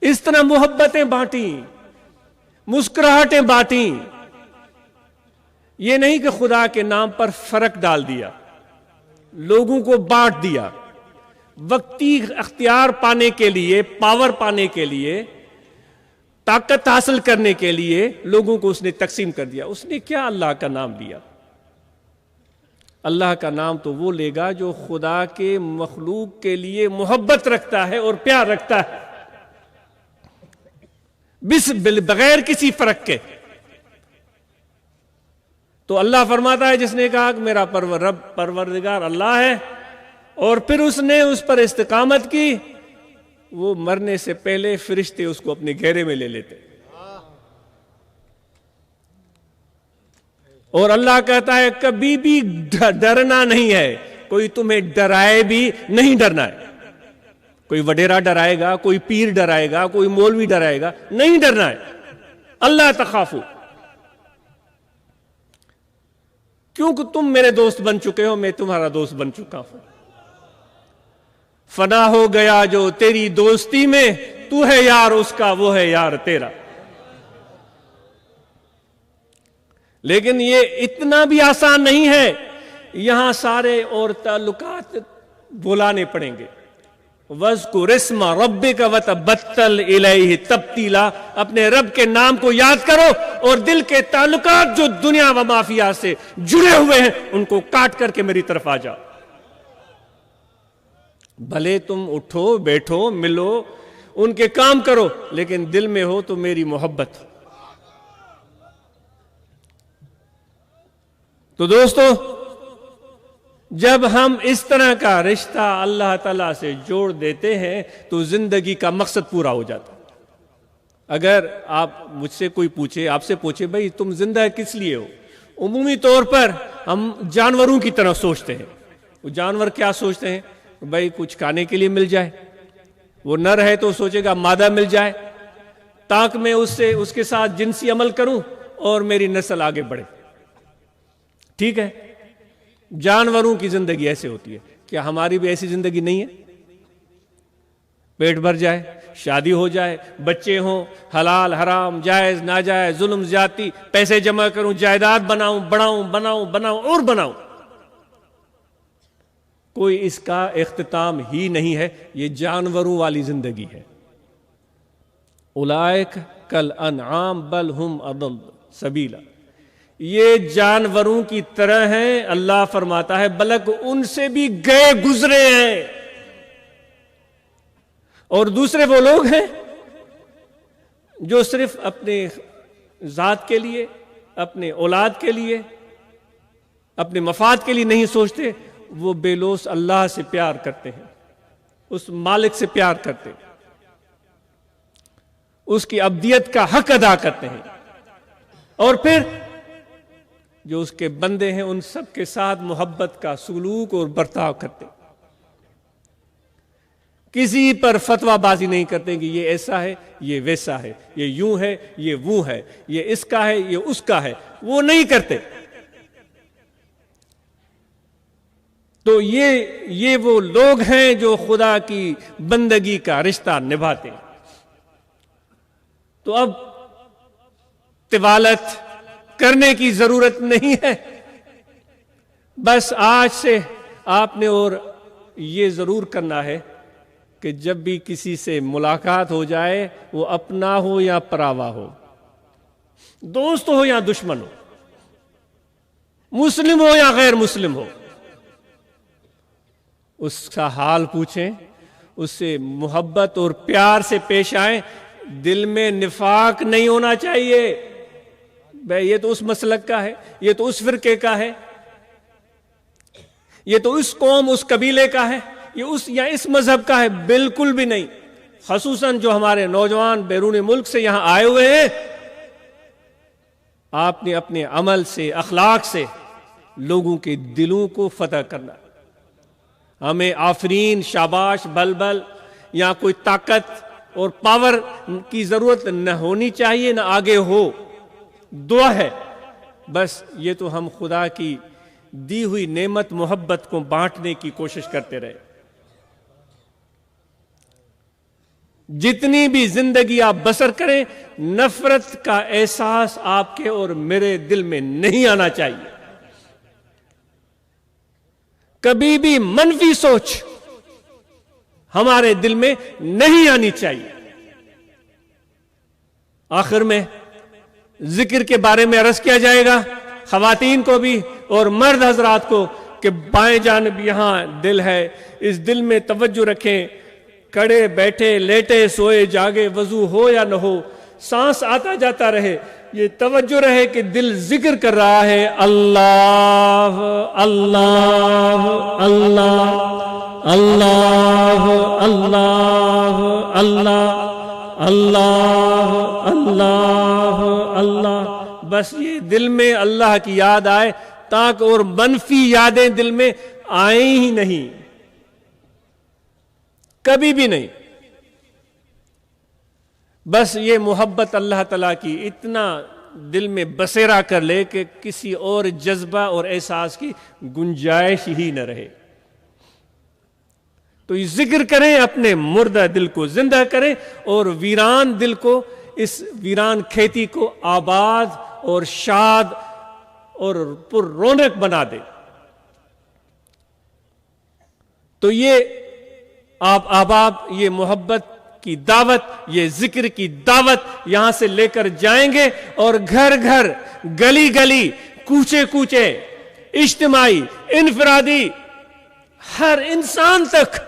اس طرح محبتیں بانٹی, مسکراہٹیں بانٹی. یہ نہیں کہ خدا کے نام پر فرق ڈال دیا, لوگوں کو بانٹ دیا. وقتی اختیار پانے کے لیے, پاور پانے کے لیے, طاقت حاصل کرنے کے لیے لوگوں کو اس نے تقسیم کر دیا. اس نے کیا اللہ کا نام لیا؟ اللہ کا نام تو وہ لے گا جو خدا کے مخلوق کے لیے محبت رکھتا ہے اور پیار رکھتا ہے, بغیر کسی فرق کے. تو اللہ فرماتا ہے جس نے کہا کہ میرا پروردگار اللہ ہے, اور پھر اس نے اس پر استقامت کی, وہ مرنے سے پہلے فرشتے اس کو اپنے گھیرے میں لے لیتے. اور اللہ کہتا ہے کبھی بھی ڈرنا نہیں ہے, کوئی تمہیں ڈرائے بھی نہیں ڈرنا ہے. کوئی وڈیرا ڈرائے گا, کوئی پیر ڈرائے گا, کوئی مولوی ڈرائے گا, نہیں ڈرنا ہے. اللہ تخافو, کیونکہ تم میرے دوست بن چکے ہو, میں تمہارا دوست بن چکا ہوں. فنا ہو گیا جو تیری دوستی میں, تو ہے یار اس کا, وہ ہے یار تیرا. لیکن یہ اتنا بھی آسان نہیں ہے, یہاں سارے اور تعلقات بلانے پڑیں گے. وَاذْكُرِ اسْمَ رَبِّكَ وَتَبَتَّلْ إِلَيْهِ تَبْتِيلًا, اپنے رب کے نام کو یاد کرو اور دل کے تعلقات جو دنیا و مافیا سے جڑے ہوئے ہیں ان کو کاٹ کر کے میری طرف آ جاؤ. بھلے تم اٹھو بیٹھو ملو ان کے کام کرو, لیکن دل میں ہو تو میری محبت. تو دوستو, جب ہم اس طرح کا رشتہ اللہ تعالیٰ سے جوڑ دیتے ہیں تو زندگی کا مقصد پورا ہو جاتا. اگر آپ مجھ سے کوئی پوچھے, آپ سے پوچھے بھائی تم زندہ کس لیے ہو, عمومی طور پر ہم جانوروں کی طرح سوچتے ہیں. وہ جانور کیا سوچتے ہیں؟ بھائی کچھ کھانے کے لیے مل جائے. وہ نر ہے تو سوچے گا مادہ مل جائے تاکہ میں اس کے ساتھ جنسی عمل کروں اور میری نسل آگے بڑھے. ٹھیک ہے, جانوروں کی زندگی ایسے ہوتی ہے. کیا ہماری بھی ایسی زندگی نہیں ہے؟ پیٹ بھر جائے, شادی ہو جائے, بچے ہوں, حلال حرام, جائز ناجائز, ظلم زیادتی, پیسے جمع کروں, جائیداد بناؤں, بناؤں اور بناؤں. کوئی اس کا اختتام ہی نہیں ہے. یہ جانوروں والی زندگی ہے. اولئک کالانعام بل ہم اضل سبیلا, یہ جانوروں کی طرح ہیں. اللہ فرماتا ہے بلکہ ان سے بھی گئے گزرے ہیں. اور دوسرے وہ لوگ ہیں جو صرف اپنے ذات کے لیے, اپنے اولاد کے لیے, اپنے مفاد کے لیے نہیں سوچتے. وہ بے لوث اللہ سے پیار کرتے ہیں, اس مالک سے پیار کرتے ہیں, اس کی ابدیت کا حق ادا کرتے ہیں. اور پھر جو اس کے بندے ہیں ان سب کے ساتھ محبت کا سلوک اور برتاؤ کرتے. کسی پر فتویٰ بازی نہیں کرتے کہ یہ ایسا ہے, یہ ویسا ہے, یہ یوں ہے, یہ وہ ہے, یہ اس کا ہے, یہ اس کا ہے. وہ نہیں کرتے. تو یہ وہ لوگ ہیں جو خدا کی بندگی کا رشتہ نبھاتے ہیں. تو اب طوالت کرنے کی ضرورت نہیں ہے. بس آج سے آپ نے اور یہ ضرور کرنا ہے کہ جب بھی کسی سے ملاقات ہو جائے, وہ اپنا ہو یا پراوا ہو, دوست ہو یا دشمن ہو, مسلم ہو یا غیر مسلم ہو, اس کا حال پوچھیں, اس سے محبت اور پیار سے پیش آئیں. دل میں نفاق نہیں ہونا چاہیے. بھائی یہ تو اس مسلک کا ہے, یہ تو اس فرقے کا ہے, یہ تو اس قوم اس قبیلے کا ہے, یہ اس یا اس مذہب کا ہے. بالکل بھی نہیں. خصوصاً جو ہمارے نوجوان بیرون ملک سے یہاں آئے ہوئے ہیں, آپ نے اپنے عمل سے, اخلاق سے لوگوں کے دلوں کو فتح کرنا. ہمیں آفرین, شاباش, بلبل یا کوئی طاقت اور پاور کی ضرورت نہ ہونی چاہیے، نہ آگے ہو، دعا ہے بس. یہ تو ہم خدا کی دی ہوئی نعمت محبت کو بانٹنے کی کوشش کرتے رہے. جتنی بھی زندگی آپ بسر کریں، نفرت کا احساس آپ کے اور میرے دل میں نہیں آنا چاہیے. کبھی بھی منفی سوچ ہمارے دل میں نہیں آنی چاہیے. آخر میں ذکر کے بارے میں عرض کیا جائے گا خواتین کو بھی اور مرد حضرات کو کہ بائیں جانب یہاں دل ہے، اس دل میں توجہ رکھیں. کھڑے بیٹھے لیٹے سوئے جاگے، وضو ہو یا نہ ہو، سانس آتا جاتا رہے، یہ توجہ رہے کہ دل ذکر کر رہا ہے اللہ اللہ اللہ اللہ اللہ اللہ اللہ اللہ اللہ. بس یہ دل میں اللہ کی یاد آئے تاکہ اور منفی یادیں دل میں آئیں ہی نہیں، کبھی بھی نہیں. بس یہ محبت اللہ تعالیٰ کی اتنا دل میں بسیرا کر لے کہ کسی اور جذبہ اور احساس کی گنجائش ہی نہ رہے. تو یہ ذکر کریں، اپنے مردہ دل کو زندہ کریں اور ویران دل کو، اس ویران کھیتی کو آباد اور شاد اور پر رونق بنا دیں. تو یہ آپ احباب یہ محبت کی دعوت، یہ ذکر کی دعوت یہاں سے لے کر جائیں گے اور گھر گھر، گلی گلی، کوچے کوچے، اجتماعی، انفرادی، ہر انسان تک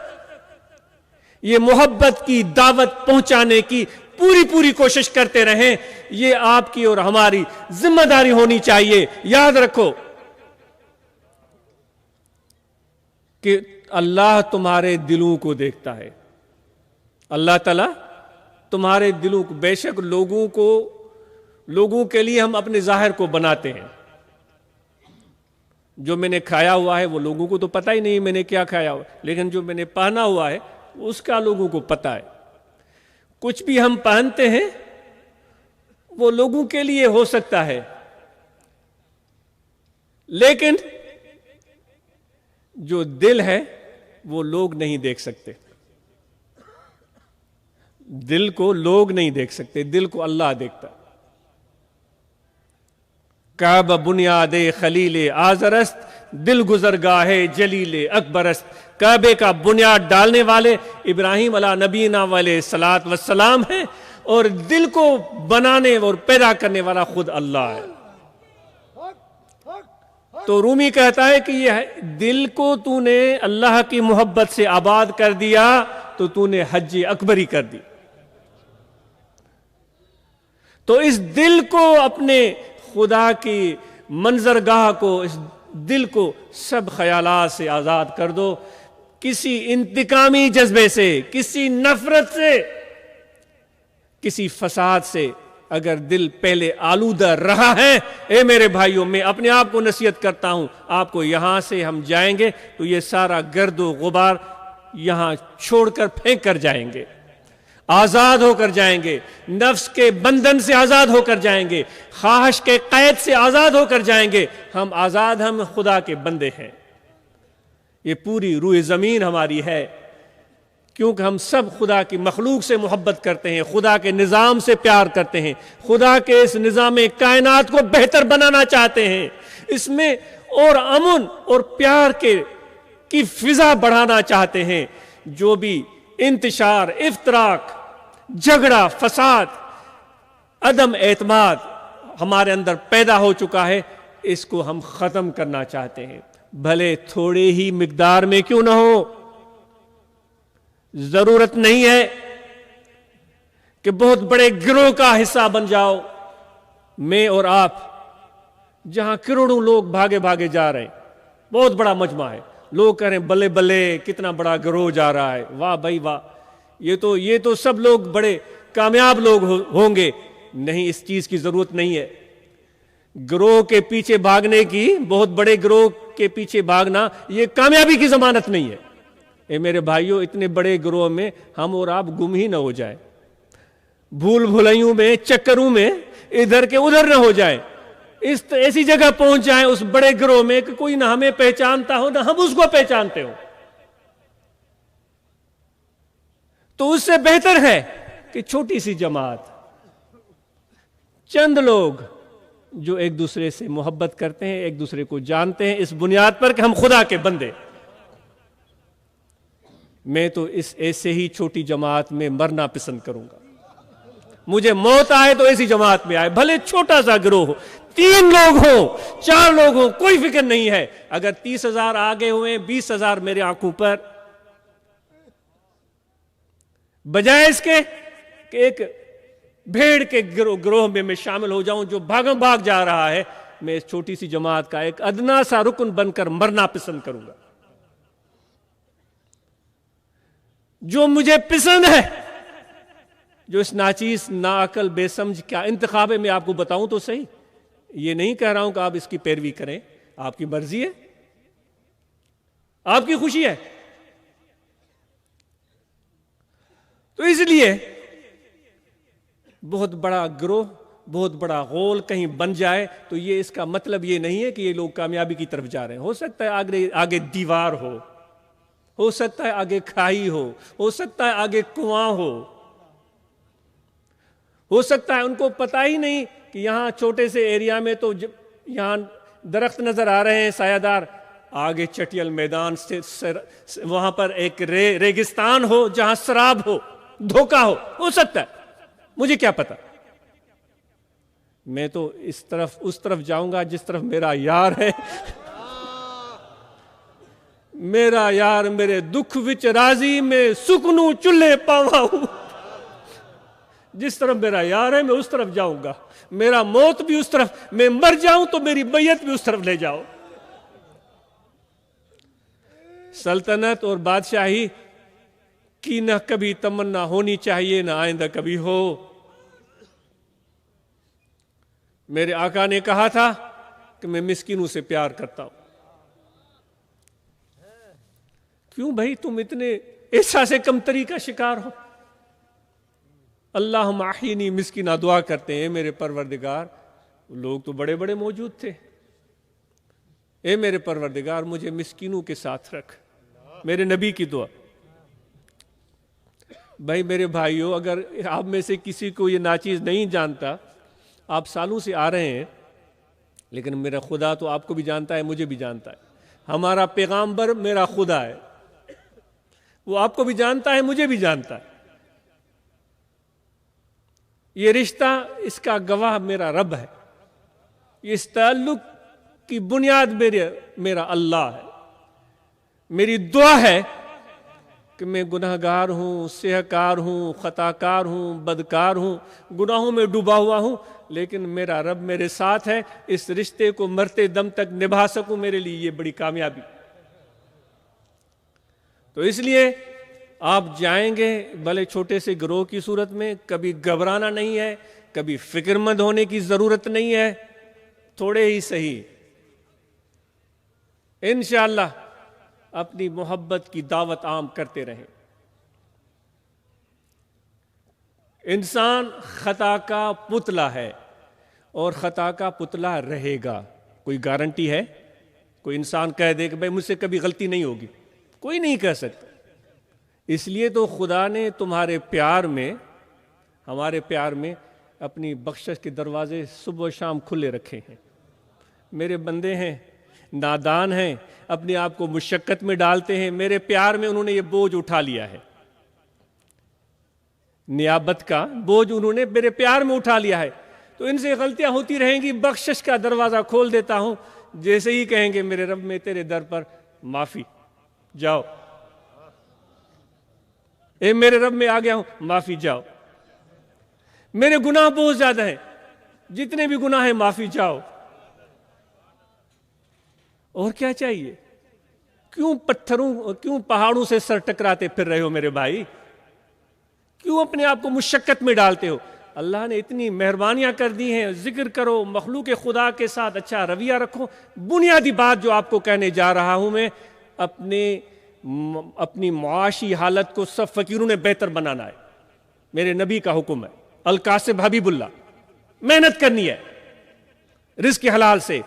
یہ محبت کی دعوت پہنچانے کی پوری کوشش کرتے رہیں. یہ آپ کی اور ہماری ذمہ داری ہونی چاہیے. یاد رکھو کہ اللہ تمہارے دلوں کو دیکھتا ہے. اللہ تعالیٰ تمہارے دلوں کو، بے شک لوگوں کے لیے ہم اپنے ظاہر کو بناتے ہیں. جو میں نے کھایا ہوا ہے وہ لوگوں کو تو پتہ ہی نہیں میں نے کیا کھایا ہوا، لیکن جو میں نے پہنا ہوا ہے اس کا لوگوں کو پتہ ہے. کچھ بھی ہم پہنتے ہیں وہ لوگوں کے لیے ہو سکتا ہے، لیکن جو دل ہے وہ لوگ نہیں دیکھ سکتے. دل کو لوگ نہیں دیکھ سکتے، دل کو اللہ دیکھتا. کعبہ بنیاد خلیل آزرست، دل گزرگاہ جلیل اکبرست. کعبے کا بنیاد ڈالنے والے ابراہیم علیہ نبینا علیہ الصلوۃ والسلام ہیں، اور دل کو بنانے اور پیدا کرنے والا خود اللہ ہے. تو رومی کہتا ہے کہ یہ دل کو تو نے اللہ کی محبت سے آباد کر دیا تو تو نے حج اکبری کر دی. تو اس دل کو، اپنے خدا کی منظرگاہ کو، اس دل کو سب خیالات سے آزاد کر دو. کسی انتقامی جذبے سے، کسی نفرت سے، کسی فساد سے اگر دل پہلے آلودہ رہا ہے، اے میرے بھائیوں، میں اپنے آپ کو نصیحت کرتا ہوں، آپ کو یہاں سے ہم جائیں گے تو یہ سارا گرد و غبار یہاں چھوڑ کر پھینک کر جائیں گے. آزاد ہو کر جائیں گے، نفس کے بندھن سے آزاد ہو کر جائیں گے، خواہش کے قید سے آزاد ہو کر جائیں گے. ہم آزاد، ہم خدا کے بندے ہیں. یہ پوری روح زمین ہماری ہے، کیونکہ ہم سب خدا کی مخلوق سے محبت کرتے ہیں، خدا کے نظام سے پیار کرتے ہیں، خدا کے اس نظام کائنات کو بہتر بنانا چاہتے ہیں، اس میں اور امن اور پیار کی فضا بڑھانا چاہتے ہیں. جو بھی انتشار، افتراق، جھگڑا، فساد، عدم اعتماد ہمارے اندر پیدا ہو چکا ہے، اس کو ہم ختم کرنا چاہتے ہیں، بھلے تھوڑے ہی مقدار میں کیوں نہ ہو. ضرورت نہیں ہے کہ بہت بڑے گروہ کا حصہ بن جاؤ. میں اور آپ جہاں کروڑوں لوگ بھاگے بھاگے جا رہے ہیں، بہت بڑا مجمع ہے، لوگ کہہ رہے ہیں بلے بلے کتنا بڑا گروہ جا رہا ہے، واہ بھائی واہ، یہ تو سب لوگ بڑے کامیاب لوگ ہوں گے. نہیں، اس چیز کی ضرورت نہیں ہے. گروہ کے پیچھے بھاگنے کی، بہت بڑے گروہ کے پیچھے بھاگنا، یہ کامیابی کی ضمانت نہیں ہے. اے میرے بھائیوں، اتنے بڑے گروہ میں ہم اور آپ گم ہی نہ ہو جائے. بھول بھلائیوں میں، چکروں میں ادھر کے ادھر نہ ہو جائیں، ایسی جگہ پہنچ جائیں اس بڑے گروہ میں کہ کوئی نہ ہمیں پہچانتا ہو نہ ہم اس کو پہچانتے ہو. تو اس سے بہتر ہے کہ چھوٹی سی جماعت، چند لوگ جو ایک دوسرے سے محبت کرتے ہیں، ایک دوسرے کو جانتے ہیں اس بنیاد پر کہ ہم خدا کے بندے. میں تو اس ایسے ہی چھوٹی جماعت میں مرنا پسند کروں گا. مجھے موت آئے تو ایسی جماعت میں آئے، بھلے چھوٹا سا گروہ ہو، 3 لوگ ہوں، 4 لوگ ہوں، کوئی فکر نہیں ہے. اگر 30,000 آگے ہوئے، 20,000 میرے آنکھوں پر، بجائے اس کے کہ ایک بھیڑ کے گروہ میں شامل ہو جاؤں جو بھاگ جا رہا ہے. میں اس چھوٹی سی جماعت کا ایک ادنا سا رکن بن کر مرنا پسند کروں گا. جو مجھے پسند ہے، جو اس ناچیز ناعقل بے سمجھ کا انتخاب ہے، میں آپ کو بتاؤں تو صحیح. یہ نہیں کہہ رہا ہوں کہ آپ اس کی پیروی کریں، آپ کی مرضی ہے، آپ کی خوشی ہے. تو اس لیے بہت بڑا گروہ، بہت بڑا غول کہیں بن جائے تو یہ اس کا مطلب یہ نہیں ہے کہ یہ لوگ کامیابی کی طرف جا رہے ہیں. ہو سکتا ہے آگے دیوار ہو سکتا ہے آگے کھائی ہو سکتا ہے آگے کنواں ہو سکتا ہے ان کو پتہ ہی نہیں کہ یہاں چھوٹے سے ایریا میں تو یہاں درخت نظر آ رہے ہیں سایہ دار، آگے چٹیل میدان سے وہاں پر ایک ریگستان ہو جہاں سراب ہو، دھوکہ ہو سکتا ہے، مجھے کیا پتا. میں تو اس طرف جاؤں گا جس طرف میرا یار ہے. میرا یار میرے دکھ وچ راضی، میں سکنوں چلے پاواں ہوں. جس طرف میرا یار ہے میں اس طرف جاؤں گا. میرا موت بھی اس طرف، میں مر جاؤں تو میری بیعت بھی اس طرف لے جاؤ. سلطنت اور بادشاہی کی نہ کبھی تمنا ہونی چاہیے، نہ آئندہ کبھی ہو. میرے آقا نے کہا تھا کہ میں مسکینوں سے پیار کرتا ہوں. کیوں بھائی تم اتنے احساس کمتری کا شکار ہو؟ اللہم احینی مسکینہ دعا کرتے ہیں، میرے پروردگار لوگ تو بڑے بڑے موجود تھے، اے میرے پروردگار مجھے مسکینوں کے ساتھ رکھ. میرے نبی کی دعا. بھائی میرے بھائیوں، اگر آپ میں سے کسی کو یہ ناچیز نہیں جانتا، آپ سالوں سے آ رہے ہیں، لیکن میرا خدا تو آپ کو بھی جانتا ہے، مجھے بھی جانتا ہے. ہمارا پیغامبر میرا خدا ہے، وہ آپ کو بھی جانتا ہے، مجھے بھی جانتا ہے. یہ رشتہ، اس کا گواہ میرا رب ہے. اس تعلق کی بنیاد میرا اللہ ہے. میری دعا ہے کہ میں گناہگار ہوں، سیہکار ہوں، خطاکار ہوں، بدکار ہوں، گناہوں میں ڈوبا ہوا ہوں، لیکن میرا رب میرے ساتھ ہے. اس رشتے کو مرتے دم تک نبھا سکوں، میرے لیے یہ بڑی کامیابی. تو اس لیے آپ جائیں گے بھلے چھوٹے سے گروہ کی صورت میں، کبھی گھبرانا نہیں ہے، کبھی فکر مند ہونے کی ضرورت نہیں ہے. تھوڑے ہی صحیح انشاءاللہ اپنی محبت کی دعوت عام کرتے رہیں. انسان خطا کا پتلا ہے اور خطا کا پتلا رہے گا. کوئی گارنٹی ہے؟ کوئی انسان کہہ دے کہ بھائی مجھ سے کبھی غلطی نہیں ہوگی؟ کوئی نہیں کہہ سکتا. اس لیے تو خدا نے تمہارے پیار میں، ہمارے پیار میں اپنی بخشش کے دروازے صبح و شام کھلے رکھے ہیں. میرے بندے ہیں، نادان ہیں، اپنے آپ کو مشقت میں ڈالتے ہیں. میرے پیار میں انہوں نے یہ بوجھ اٹھا لیا ہے، نیابت کا بوجھ انہوں نے میرے پیار میں اٹھا لیا ہے. تو ان سے غلطیاں ہوتی رہیں گی، بخشش کا دروازہ کھول دیتا ہوں. جیسے ہی کہیں گے میرے رب میں تیرے در پر معافی، جاؤ. اے میرے رب میں آ گیا ہوں، معافی، جاؤ. میرے گناہ بہت زیادہ ہیں، جتنے بھی گناہ ہیں معافی، جاؤ. اور کیا چاہیے؟ کیوں پہاڑوں سے سر ٹکراتے پھر رہے ہو میرے بھائی؟ کیوں اپنے آپ کو مشقت میں ڈالتے ہو؟ اللہ نے اتنی مہربانیاں کر دی ہیں. ذکر کرو، مخلوق خدا کے ساتھ اچھا رویہ رکھو. بنیادی بات جو آپ کو کہنے جا رہا ہوں میں، اپنی معاشی حالت کو سب فقیروں نے بہتر بنانا ہے. میرے نبی کا حکم ہے. القاسب حبیب اللہ، محنت کرنی ہے رزق حلال سے.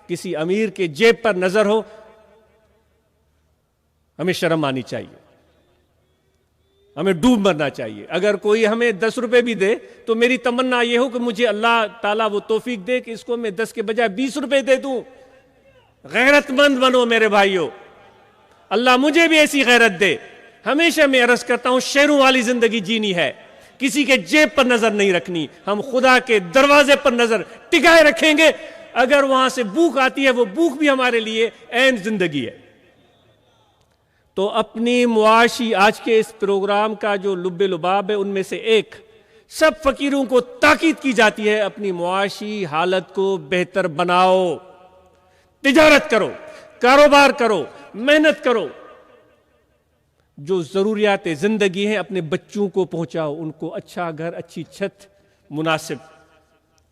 کسی امیر کے جیب پر نظر ہو، ہمیں شرم آنی چاہیے، ہمیں ڈوب مرنا چاہیے. اگر کوئی ہمیں 10 روپے بھی دے تو میری تمنا یہ ہو کہ مجھے اللہ تعالیٰ وہ توفیق دے کہ اس کو میں 10 کے بجائے 20 روپے دے دوں. غیرت مند بنو میرے بھائیو، اللہ مجھے بھی ایسی غیرت دے. ہمیشہ میں عرض کرتا ہوں شیروں والی زندگی جینی ہے، کسی کے جیب پر نظر نہیں رکھنی. ہم خدا کے دروازے پر نظر ٹکائے رکھیں گے، اگر وہاں سے بھوک آتی ہے وہ بھوک بھی ہمارے لیے عین زندگی ہے. تو اپنی معاشی آج کے اس پروگرام کا جو لب لباب ہے ان میں سے ایک، سب فقیروں کو تاکید کی جاتی ہے اپنی معاشی حالت کو بہتر بناؤ. تجارت کرو، کاروبار کرو، محنت کرو. جو ضروریات زندگی ہیں اپنے بچوں کو پہنچاؤ، ان کو اچھا گھر، اچھی چھت مناسب.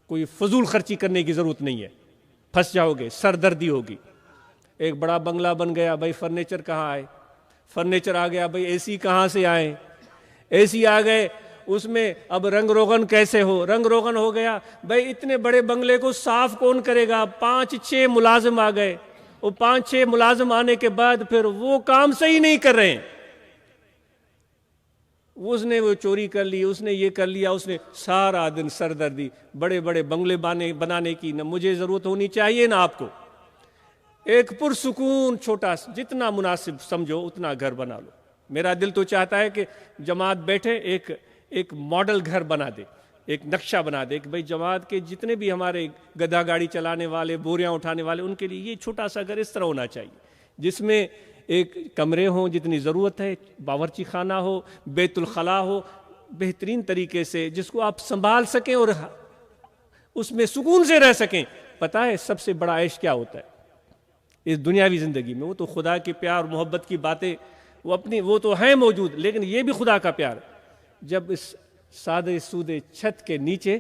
کوئی فضول خرچی کرنے کی ضرورت نہیں ہے، پھنس جاؤ گے، سردردی ہوگی. ایک بڑا بنگلہ بن گیا، بھائی فرنیچر کہاں آئے؟ فرنیچر آ گیا، بھائی اے سی کہاں سے آئے؟ اے سی آ گئے، اس میں اب رنگ روغن کیسے ہو؟ رنگ روغن ہو گیا، بھائی اتنے بڑے بنگلے کو صاف کون کرے گا؟ 5-6 ملازم آ گئے. وہ 5-6 ملازم آنے کے بعد پھر وہ کام صحیح نہیں کر رہے ہیں. اس نے وہ چوری کر لی، اس نے یہ کر لیا، اس نے سارا دن سردردی. بڑے بڑے بنگلے بنانے کی نہ مجھے ضرورت ہونی چاہیے نہ آپ کو. ایک پرسکون چھوٹا جتنا مناسب سمجھو اتنا گھر بنا لو. میرا دل تو چاہتا ہے کہ جماعت بیٹھے ایک ماڈل گھر بنا دے، ایک نقشہ بنا دے کہ بھئی جماعت کے جتنے بھی ہمارے گدھا گاڑی چلانے والے، بوریاں اٹھانے والے، ان کے لیے یہ چھوٹا سا گھر اس طرح ہونا چاہیے جس میں ایک کمرے ہوں جتنی ضرورت ہے، باورچی خانہ ہو، بیت الخلاء ہو، بہترین طریقے سے جس کو آپ سنبھال سکیں اور اس میں سکون سے رہ سکیں. پتہ ہے سب سے بڑا عیش کیا ہوتا ہے اس دنیاوی زندگی میں؟ وہ تو خدا کے پیار اور محبت کی باتیں وہ تو ہیں موجود، لیکن یہ بھی خدا کا پیار. جب اس سادے سودے چھت کے نیچے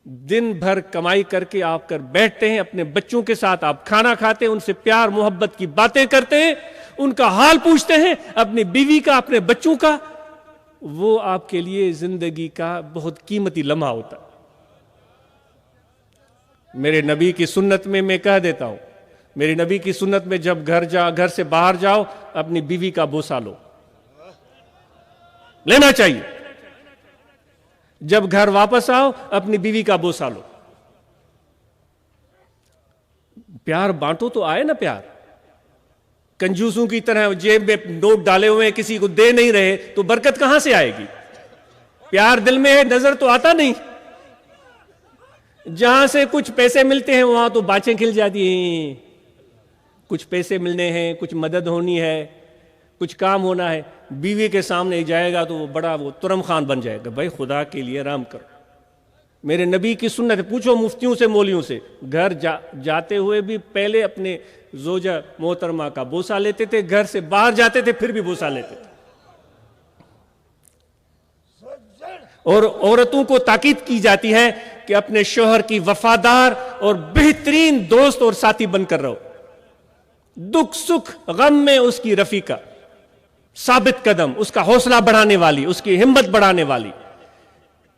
دن بھر کمائی کر کے آپ کر بیٹھتے ہیں، اپنے بچوں کے ساتھ آپ کھانا کھاتے ہیں، ان سے پیار محبت کی باتیں کرتے ہیں، ان کا حال پوچھتے ہیں، اپنی بیوی کا، اپنے بچوں کا، وہ آپ کے لیے زندگی کا بہت قیمتی لمحہ ہوتا ہے. میرے نبی کی سنت میں کہہ دیتا ہوں، میری نبی کی سنت میں جب گھر سے باہر جاؤ اپنی بیوی کا بوسہ لو، لینا چاہیے. جب گھر واپس آؤ اپنی بیوی کا بوسہ لو. پیار بانٹو تو آئے نا پیار. کنجوسوں کی طرح جیب میں نوٹ ڈالے ہوئے ہیں، کسی کو دے نہیں رہے تو برکت کہاں سے آئے گی؟ پیار دل میں ہے، نظر تو آتا نہیں. جہاں سے کچھ پیسے ملتے ہیں وہاں تو باچیں کھل جاتی ہیں. کچھ پیسے ملنے ہیں، کچھ مدد ہونی ہے، کچھ کام ہونا ہے، بیوی کے سامنے جائے گا تو وہ بڑا ترم خان بن جائے گا. بھائی خدا کے لیے آرام کرو. میرے نبی کی سنت، پوچھو مفتیوں سے، مولیوں سے، گھر جاتے ہوئے بھی پہلے اپنے زوجہ محترمہ کا بوسہ لیتے تھے، گھر سے باہر جاتے تھے پھر بھی بوسہ لیتے تھے. اور عورتوں کو تاکید کی جاتی ہے کہ اپنے شوہر کی وفادار اور بہترین دوست اور ساتھی بن کر رہو. دکھ سکھ غم میں اس کی رفیقہ، ثابت قدم، اس کا حوصلہ بڑھانے والی، اس کی ہمت بڑھانے والی.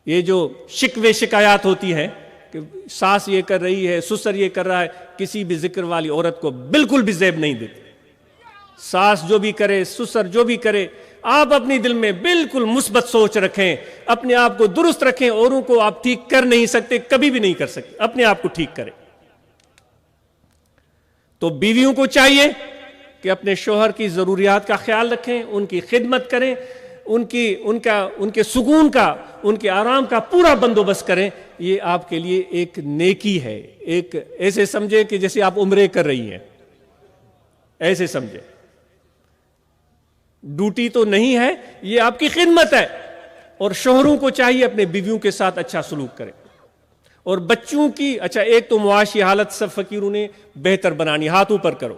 یہ جو شکوے شکایات ہوتی ہیں کہ ساس یہ کر رہی ہے، سسر یہ کر رہا ہے، کسی بھی ذکر والی عورت کو بالکل بھی زیب نہیں دیتی. ساس جو بھی کرے، سسر جو بھی کرے، آپ اپنی دل میں بالکل مثبت سوچ رکھیں، اپنے آپ کو درست رکھیں. اوروں کو آپ ٹھیک کر نہیں سکتے، کبھی بھی نہیں کر سکتے، اپنے آپ کو ٹھیک کریں. تو بیویوں کو چاہیے کہ اپنے شوہر کی ضروریات کا خیال رکھیں، ان کی خدمت کریں، ان کے سکون کا، ان کے آرام کا پورا بندوبست کریں. یہ آپ کے لیے ایک نیکی ہے. ایک ایسے سمجھے کہ جیسے آپ عمرے کر رہی ہیں، ایسے سمجھے. ڈیوٹی تو نہیں ہے، یہ آپ کی خدمت ہے. اور شوہروں کو چاہیے اپنے بیویوں کے ساتھ اچھا سلوک کریں. اور بچوں کی، اچھا ایک تو معاشی حالت سب فقیروں نے بہتر بنانی، ہاتھ اوپر کرو.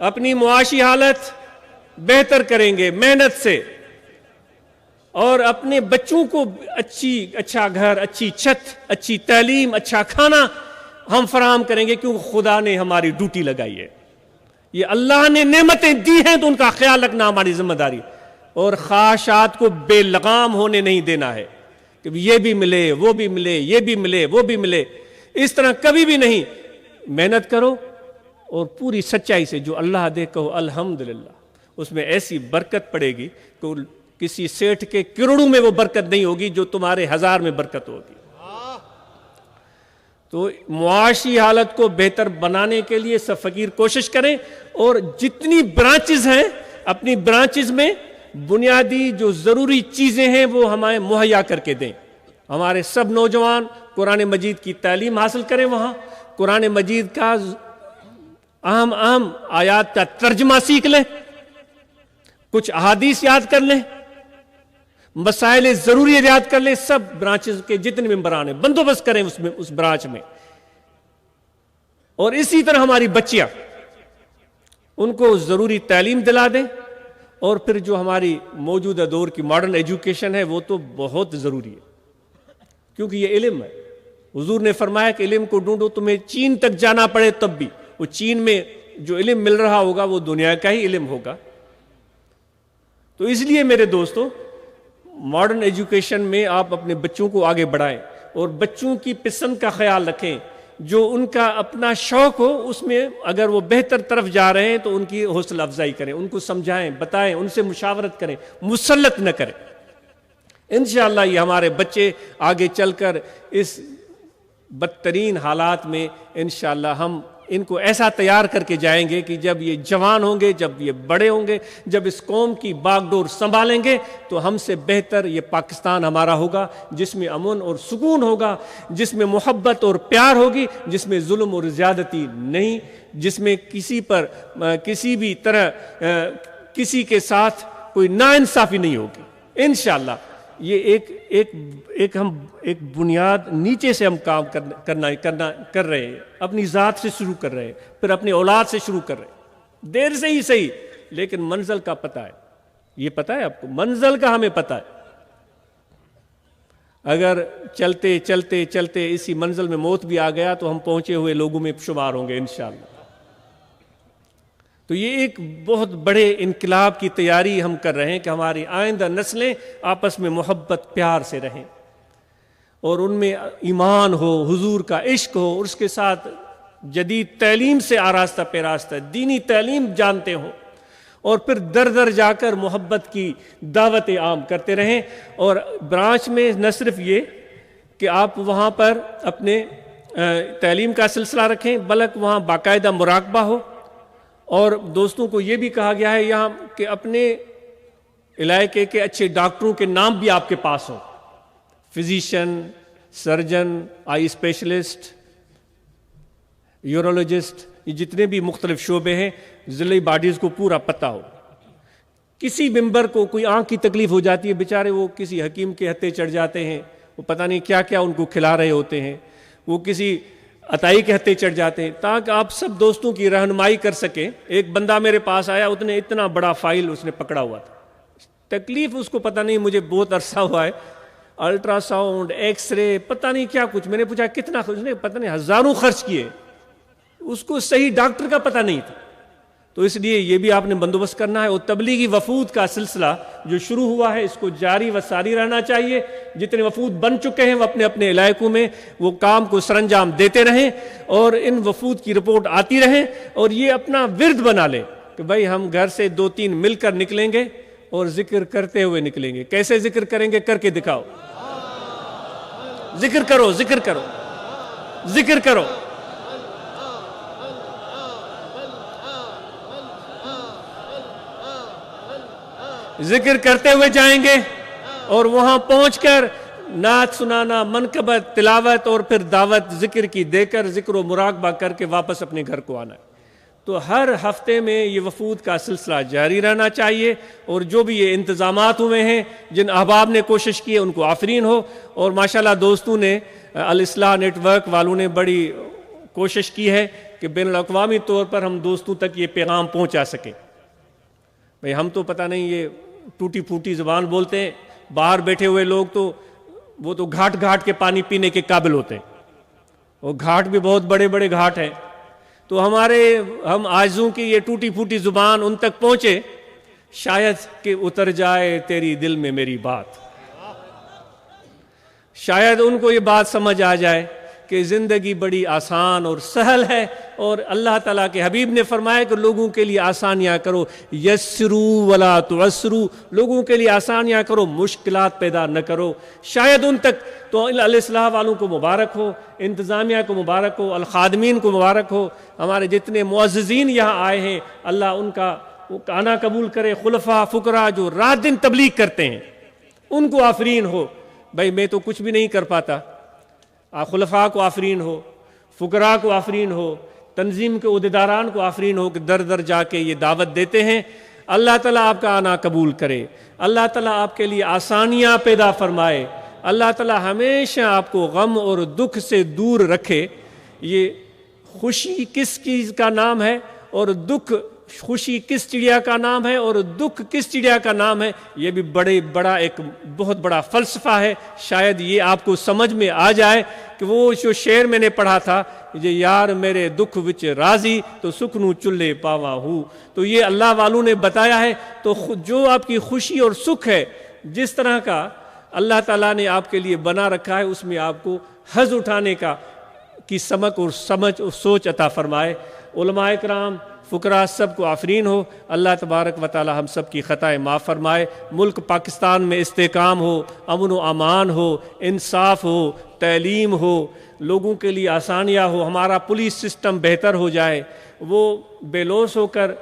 اپنی معاشی حالت بہتر کریں گے محنت سے، اور اپنے بچوں کو اچھا گھر، اچھی چھت، اچھی تعلیم، اچھا کھانا ہم فراہم کریں گے، کیونکہ خدا نے ہماری ڈیوٹی لگائی ہے. یہ اللہ نے نعمتیں دی ہیں تو ان کا خیال رکھنا ہماری ذمہ داری. اور خواہشات کو بے لگام ہونے نہیں دینا ہے. کہ یہ بھی ملے وہ بھی ملے یہ بھی ملے وہ بھی ملے. اس طرح کبھی بھی نہیں. محنت کرو اور پوری سچائی سے جو اللہ دے کہو الحمدللہ. اس میں ایسی برکت پڑے گی کہ کسی سیٹھ کے کروڑوں میں وہ برکت نہیں ہوگی جو تمہارے ہزار میں برکت ہوگی. تو معاشی حالت کو بہتر بنانے کے لیے سب فقیر کوشش کریں, اور جتنی برانچز ہیں اپنی برانچز میں بنیادی جو ضروری چیزیں ہیں وہ ہمیں مہیا کر کے دیں. ہمارے سب نوجوان قرآن مجید کی تعلیم حاصل کریں, وہاں قرآن مجید کا اہم آیات کا ترجمہ سیکھ لیں, کچھ احادیث یاد کر لیں, مسائل ضروری یاد کر لیں. سب برانچز کے جتنے ممبران ہیں بندوبست کریں اس برانچ میں. اور اسی طرح ہماری بچیاں, ان کو ضروری تعلیم دلا دیں. اور پھر جو ہماری موجودہ دور کی ماڈرن ایجوکیشن ہے وہ تو بہت ضروری ہے, کیونکہ یہ علم ہے. حضور نے فرمایا کہ علم کو ڈھونڈو, تمہیں چین تک جانا پڑے تب بھی وہ چین میں جو علم مل رہا ہوگا وہ دنیا کا ہی علم ہوگا. تو اس لیے میرے دوستو, ماڈرن ایجوکیشن میں آپ اپنے بچوں کو آگے بڑھائیں اور بچوں کی پسند کا خیال رکھیں. جو ان کا اپنا شوق ہو اس میں اگر وہ بہتر طرف جا رہے ہیں تو ان کی حوصلہ افزائی کریں, ان کو سمجھائیں, بتائیں, ان سے مشاورت کریں, مسلط نہ کریں. انشاءاللہ یہ ہمارے بچے آگے چل کر اس بدترین حالات میں انشاءاللہ ہم ان کو ایسا تیار کر کے جائیں گے کہ جب یہ جوان ہوں گے, جب یہ بڑے ہوں گے, جب اس قوم کی باغ ڈور سنبھالیں گے تو ہم سے بہتر یہ پاکستان ہمارا ہوگا, جس میں امن اور سکون ہوگا, جس میں محبت اور پیار ہوگی, جس میں ظلم اور زیادتی نہیں, جس میں کسی پر کسی بھی طرح کسی کے ساتھ کوئی ناانصافی نہیں ہوگی. انشاءاللہ یہ ایک بنیاد نیچے سے ہم کام کر رہے ہیں, اپنی ذات سے شروع کر رہے ہیں, پھر اپنی اولاد سے شروع کر رہے ہیں. دیر سے ہی صحیح, لیکن منزل کا پتہ ہے. یہ پتہ ہے آپ کو, منزل کا ہمیں پتہ ہے. اگر چلتے چلتے چلتے اسی منزل میں موت بھی آ گیا تو ہم پہنچے ہوئے لوگوں میں شمار ہوں گے انشاءاللہ. تو یہ ایک بہت بڑے انقلاب کی تیاری ہم کر رہے ہیں کہ ہماری آئندہ نسلیں آپس میں محبت پیار سے رہیں, اور ان میں ایمان ہو, حضور کا عشق ہو, اور اس کے ساتھ جدید تعلیم سے آراستہ پیراستہ دینی تعلیم جانتے ہوں, اور پھر در در جا کر محبت کی دعوت عام کرتے رہیں. اور برانچ میں نہ صرف یہ کہ آپ وہاں پر اپنے تعلیم کا سلسلہ رکھیں, بلکہ وہاں باقاعدہ مراقبہ ہو. اور دوستوں کو یہ بھی کہا گیا ہے یہاں کہ اپنے علاقے کے اچھے ڈاکٹروں کے نام بھی آپ کے پاس ہوں, فزیشین, سرجن, آئی اسپیشلسٹ, یورولوجسٹ, یہ جتنے بھی مختلف شعبے ہیں ضلعی باڈیز کو پورا پتہ ہو. کسی ممبر کو کوئی آنکھ کی تکلیف ہو جاتی ہے, بیچارے وہ کسی حکیم کے ہتھے چڑھ جاتے ہیں, وہ پتہ نہیں کیا کیا ان کو کھلا رہے ہوتے ہیں, وہ کسی عطائی کے ہتھے چڑھ جاتے ہیں, تاکہ آپ سب دوستوں کی رہنمائی کر سکیں. ایک بندہ میرے پاس آیا, اس نے اتنا بڑا فائل اس نے پکڑا ہوا تھا, تکلیف اس کو پتہ نہیں, مجھے بہت عرصہ ہوا ہے, الٹرا ساؤنڈ, ایکس رے, پتہ نہیں کیا کچھ. میں نے پوچھا کتنا, اس نے پتہ نہیں ہزاروں خرچ کیے, اس کو صحیح ڈاکٹر کا پتہ نہیں تھا. تو اس لیے یہ بھی آپ نے بندوبست کرنا ہے. اور تبلیغی وفود کا سلسلہ جو شروع ہوا ہے اس کو جاری و ساری رہنا چاہیے. جتنے وفود بن چکے ہیں وہ اپنے اپنے علاقوں میں وہ کام کو سر انجام دیتے رہیں, اور ان وفود کی رپورٹ آتی رہیں, اور یہ اپنا ورد بنا لیں کہ بھائی ہم گھر سے 2-3 مل کر نکلیں گے اور ذکر کرتے ہوئے نکلیں گے. کیسے ذکر کریں گے, کر کے دکھاؤ. ذکر کرو, ذکر کرو, ذکر کرو. ذکر کرتے ہوئے جائیں گے, اور وہاں پہنچ کر نعت سنانا, منقبت, تلاوت, اور پھر دعوت ذکر کی دے کر ذکر و مراقبہ کر کے واپس اپنے گھر کو آنا ہے. تو ہر ہفتے میں یہ وفود کا سلسلہ جاری رہنا چاہیے. اور جو بھی یہ انتظامات ہوئے ہیں, جن احباب نے کوشش کی ہے ان کو آفرین ہو. اور ماشاءاللہ دوستوں نے, الاصلاح نیٹ ورک والوں نے بڑی کوشش کی ہے کہ بین الاقوامی طور پر ہم دوستوں تک یہ پیغام پہنچا سکیں. بھئی ہم تو پتہ نہیں یہ ٹوٹی پھوٹی زبان بولتے ہیں, باہر بیٹھے ہوئے لوگ تو وہ تو گھاٹ گھاٹ کے پانی پینے کے قابل ہوتے ہیں, اور گھاٹ بھی بہت بڑے بڑے گھاٹ ہیں. تو ہم عاجزوں کی یہ ٹوٹی پھوٹی زبان ان تک پہنچے, شاید کہ اتر جائے تیری دل میں میری بات. شاید ان کو یہ بات سمجھ آ جائے کہ زندگی بڑی آسان اور سہل ہے، اور اللہ تعالیٰ کے حبیب نے فرمایا کہ لوگوں کے لیے آسانیاں کرو، یسرو ولا تعسرو، لوگوں کے لیے آسانیاں کرو، مشکلات پیدا نہ کرو۔ شاید ان تک تو الاصلاح والوں کو مبارک ہو، انتظامیہ کو مبارک ہو، الخادمین کو مبارک ہو، ہمارے جتنے معززین یہاں آئے ہیں اللہ ان کا آنا قبول کرے، خلفاء فقراء جو رات دن تبلیغ کرتے ہیں ان کو آفرین ہو۔ بھائی میں تو کچھ بھی نہیں کر پاتا، خلفاء کو آفرین ہو، فقراء کو آفرین ہو، تنظیم کے عہدیداران کو آفرین ہو کہ در در جا کے یہ دعوت دیتے ہیں۔ اللہ تعالیٰ آپ کا آنا قبول کرے، اللہ تعالیٰ آپ کے لیے آسانیاں پیدا فرمائے، اللہ تعالیٰ ہمیشہ آپ کو غم اور دکھ سے دور رکھے۔ یہ خوشی کس چیز کا نام ہے اور دکھ، خوشی کس چڑیا کا نام ہے اور دکھ کس چڑیا کا نام ہے، یہ بھی بڑا ایک بہت بڑا فلسفہ ہے۔ شاید یہ آپ کو سمجھ میں آ جائے کہ وہ جو شعر میں نے پڑھا تھا، یہ یار میرے دکھ وچ راضی تو سکھ نو چلے پاوا ہوں، تو یہ اللہ والوں نے بتایا ہے۔ تو جو آپ کی خوشی اور سکھ ہے، جس طرح کا اللہ تعالیٰ نے آپ کے لیے بنا رکھا ہے، اس میں آپ کو حظ اٹھانے کی سمجھ اور سوچ عطا فرمائے۔ علماء کرام، فقراء سب کو آفرین ہو، اللہ تبارک و تعالی ہم سب کی خطائیں معاف فرمائے۔ ملک پاکستان میں استحکام ہو، امن و امان ہو، انصاف ہو، تعلیم ہو، لوگوں کے لیے آسانیاں ہو، ہمارا پولیس سسٹم بہتر ہو جائے، وہ بے لوث ہو کر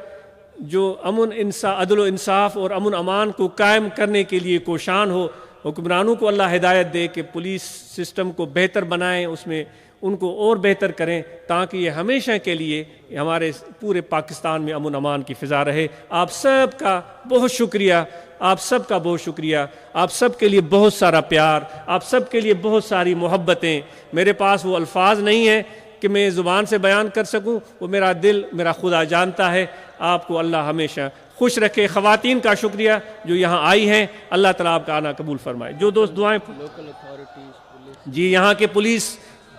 جو عدل و انصاف اور امن امان کو قائم کرنے کے لیے کوشاں ہو۔ حکمرانوں کو اللہ ہدایت دے کہ پولیس سسٹم کو بہتر بنائیں، اس میں ان کو اور بہتر کریں، تاکہ یہ ہمیشہ کے لیے ہمارے پورے پاکستان میں امن امان کی فضا رہے۔ آپ سب کا بہت شکریہ، آپ سب کا بہت شکریہ، آپ سب کے لیے بہت سارا پیار، آپ سب کے لیے بہت ساری محبتیں۔ میرے پاس وہ الفاظ نہیں ہیں کہ میں زبان سے بیان کر سکوں، وہ میرا دل، میرا خدا جانتا ہے۔ آپ کو اللہ ہمیشہ خوش رکھے۔ خواتین کا شکریہ جو یہاں آئی ہیں، اللہ تعالیٰ آپ کا آنا قبول فرمائے۔ جو دوست دعائیں، جی یہاں کے پولیس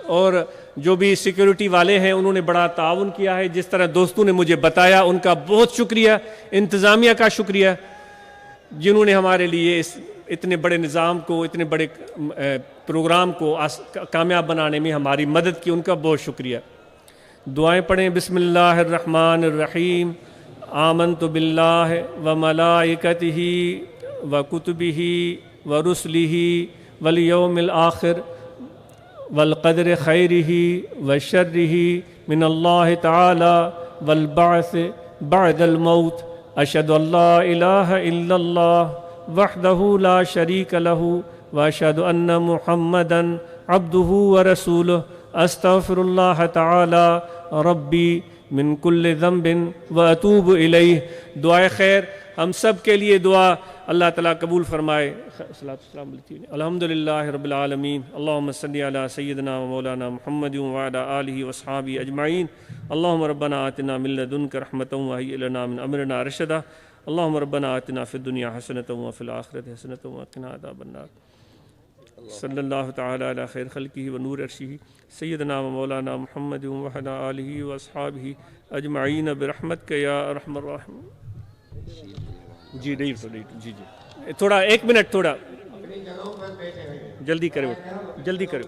اور جو بھی سیکیورٹی والے ہیں انہوں نے بڑا تعاون کیا ہے، جس طرح دوستوں نے مجھے بتایا، ان کا بہت شکریہ۔ انتظامیہ کا شکریہ جنہوں نے ہمارے لیے اس اتنے بڑے نظام کو، اتنے بڑے پروگرام کو کامیاب بنانے میں ہماری مدد کی، ان کا بہت شکریہ۔ دعائیں پڑھیں۔ بسم اللہ الرحمن الرحیم۔ آمنت باللہ وملائکتہ وکتبہ ورسلہ والیوم الآخر والقدر خیرہ وشرہ من اللہ تعالی والبعث بعد الموت۔ اشہد ان لا الہ الا اللہ وحدہ لا شریک لہ واشہد ان محمدا عبدہ ورسولہ۔ استغفر اللہ تعالی ربی من کل ذنب واتوب الیہ۔ دعائے خیر ہم سب کے لیے دعا اللہ تعالیٰ قبول فرمائے۔ الحمدللہ رب العالمین۔ اللہم صلی علی سیدنا و مولانا محمد وعلی آلہ واصحابہ اجمعین۔ اللہم ربنا آتنا من لدنک رحمۃ وہیئ لنا من امرنا رشدا۔ اللہم ربنا آتنا فی الدنیا حسنۃ وفی الآخرۃ حسنۃ وقنا عذاب النار۔ صلی اللہ تعالی علی خیر خلقہ و نور عرشہ سیدنا و مولانا محمد وعلی آلہ واصحابہ اجمعین برحمتک یا ارحم الراحمین۔ جی جی تھوڑا 1 منٹ، تھوڑا جلدی کرو، جلدی کرو۔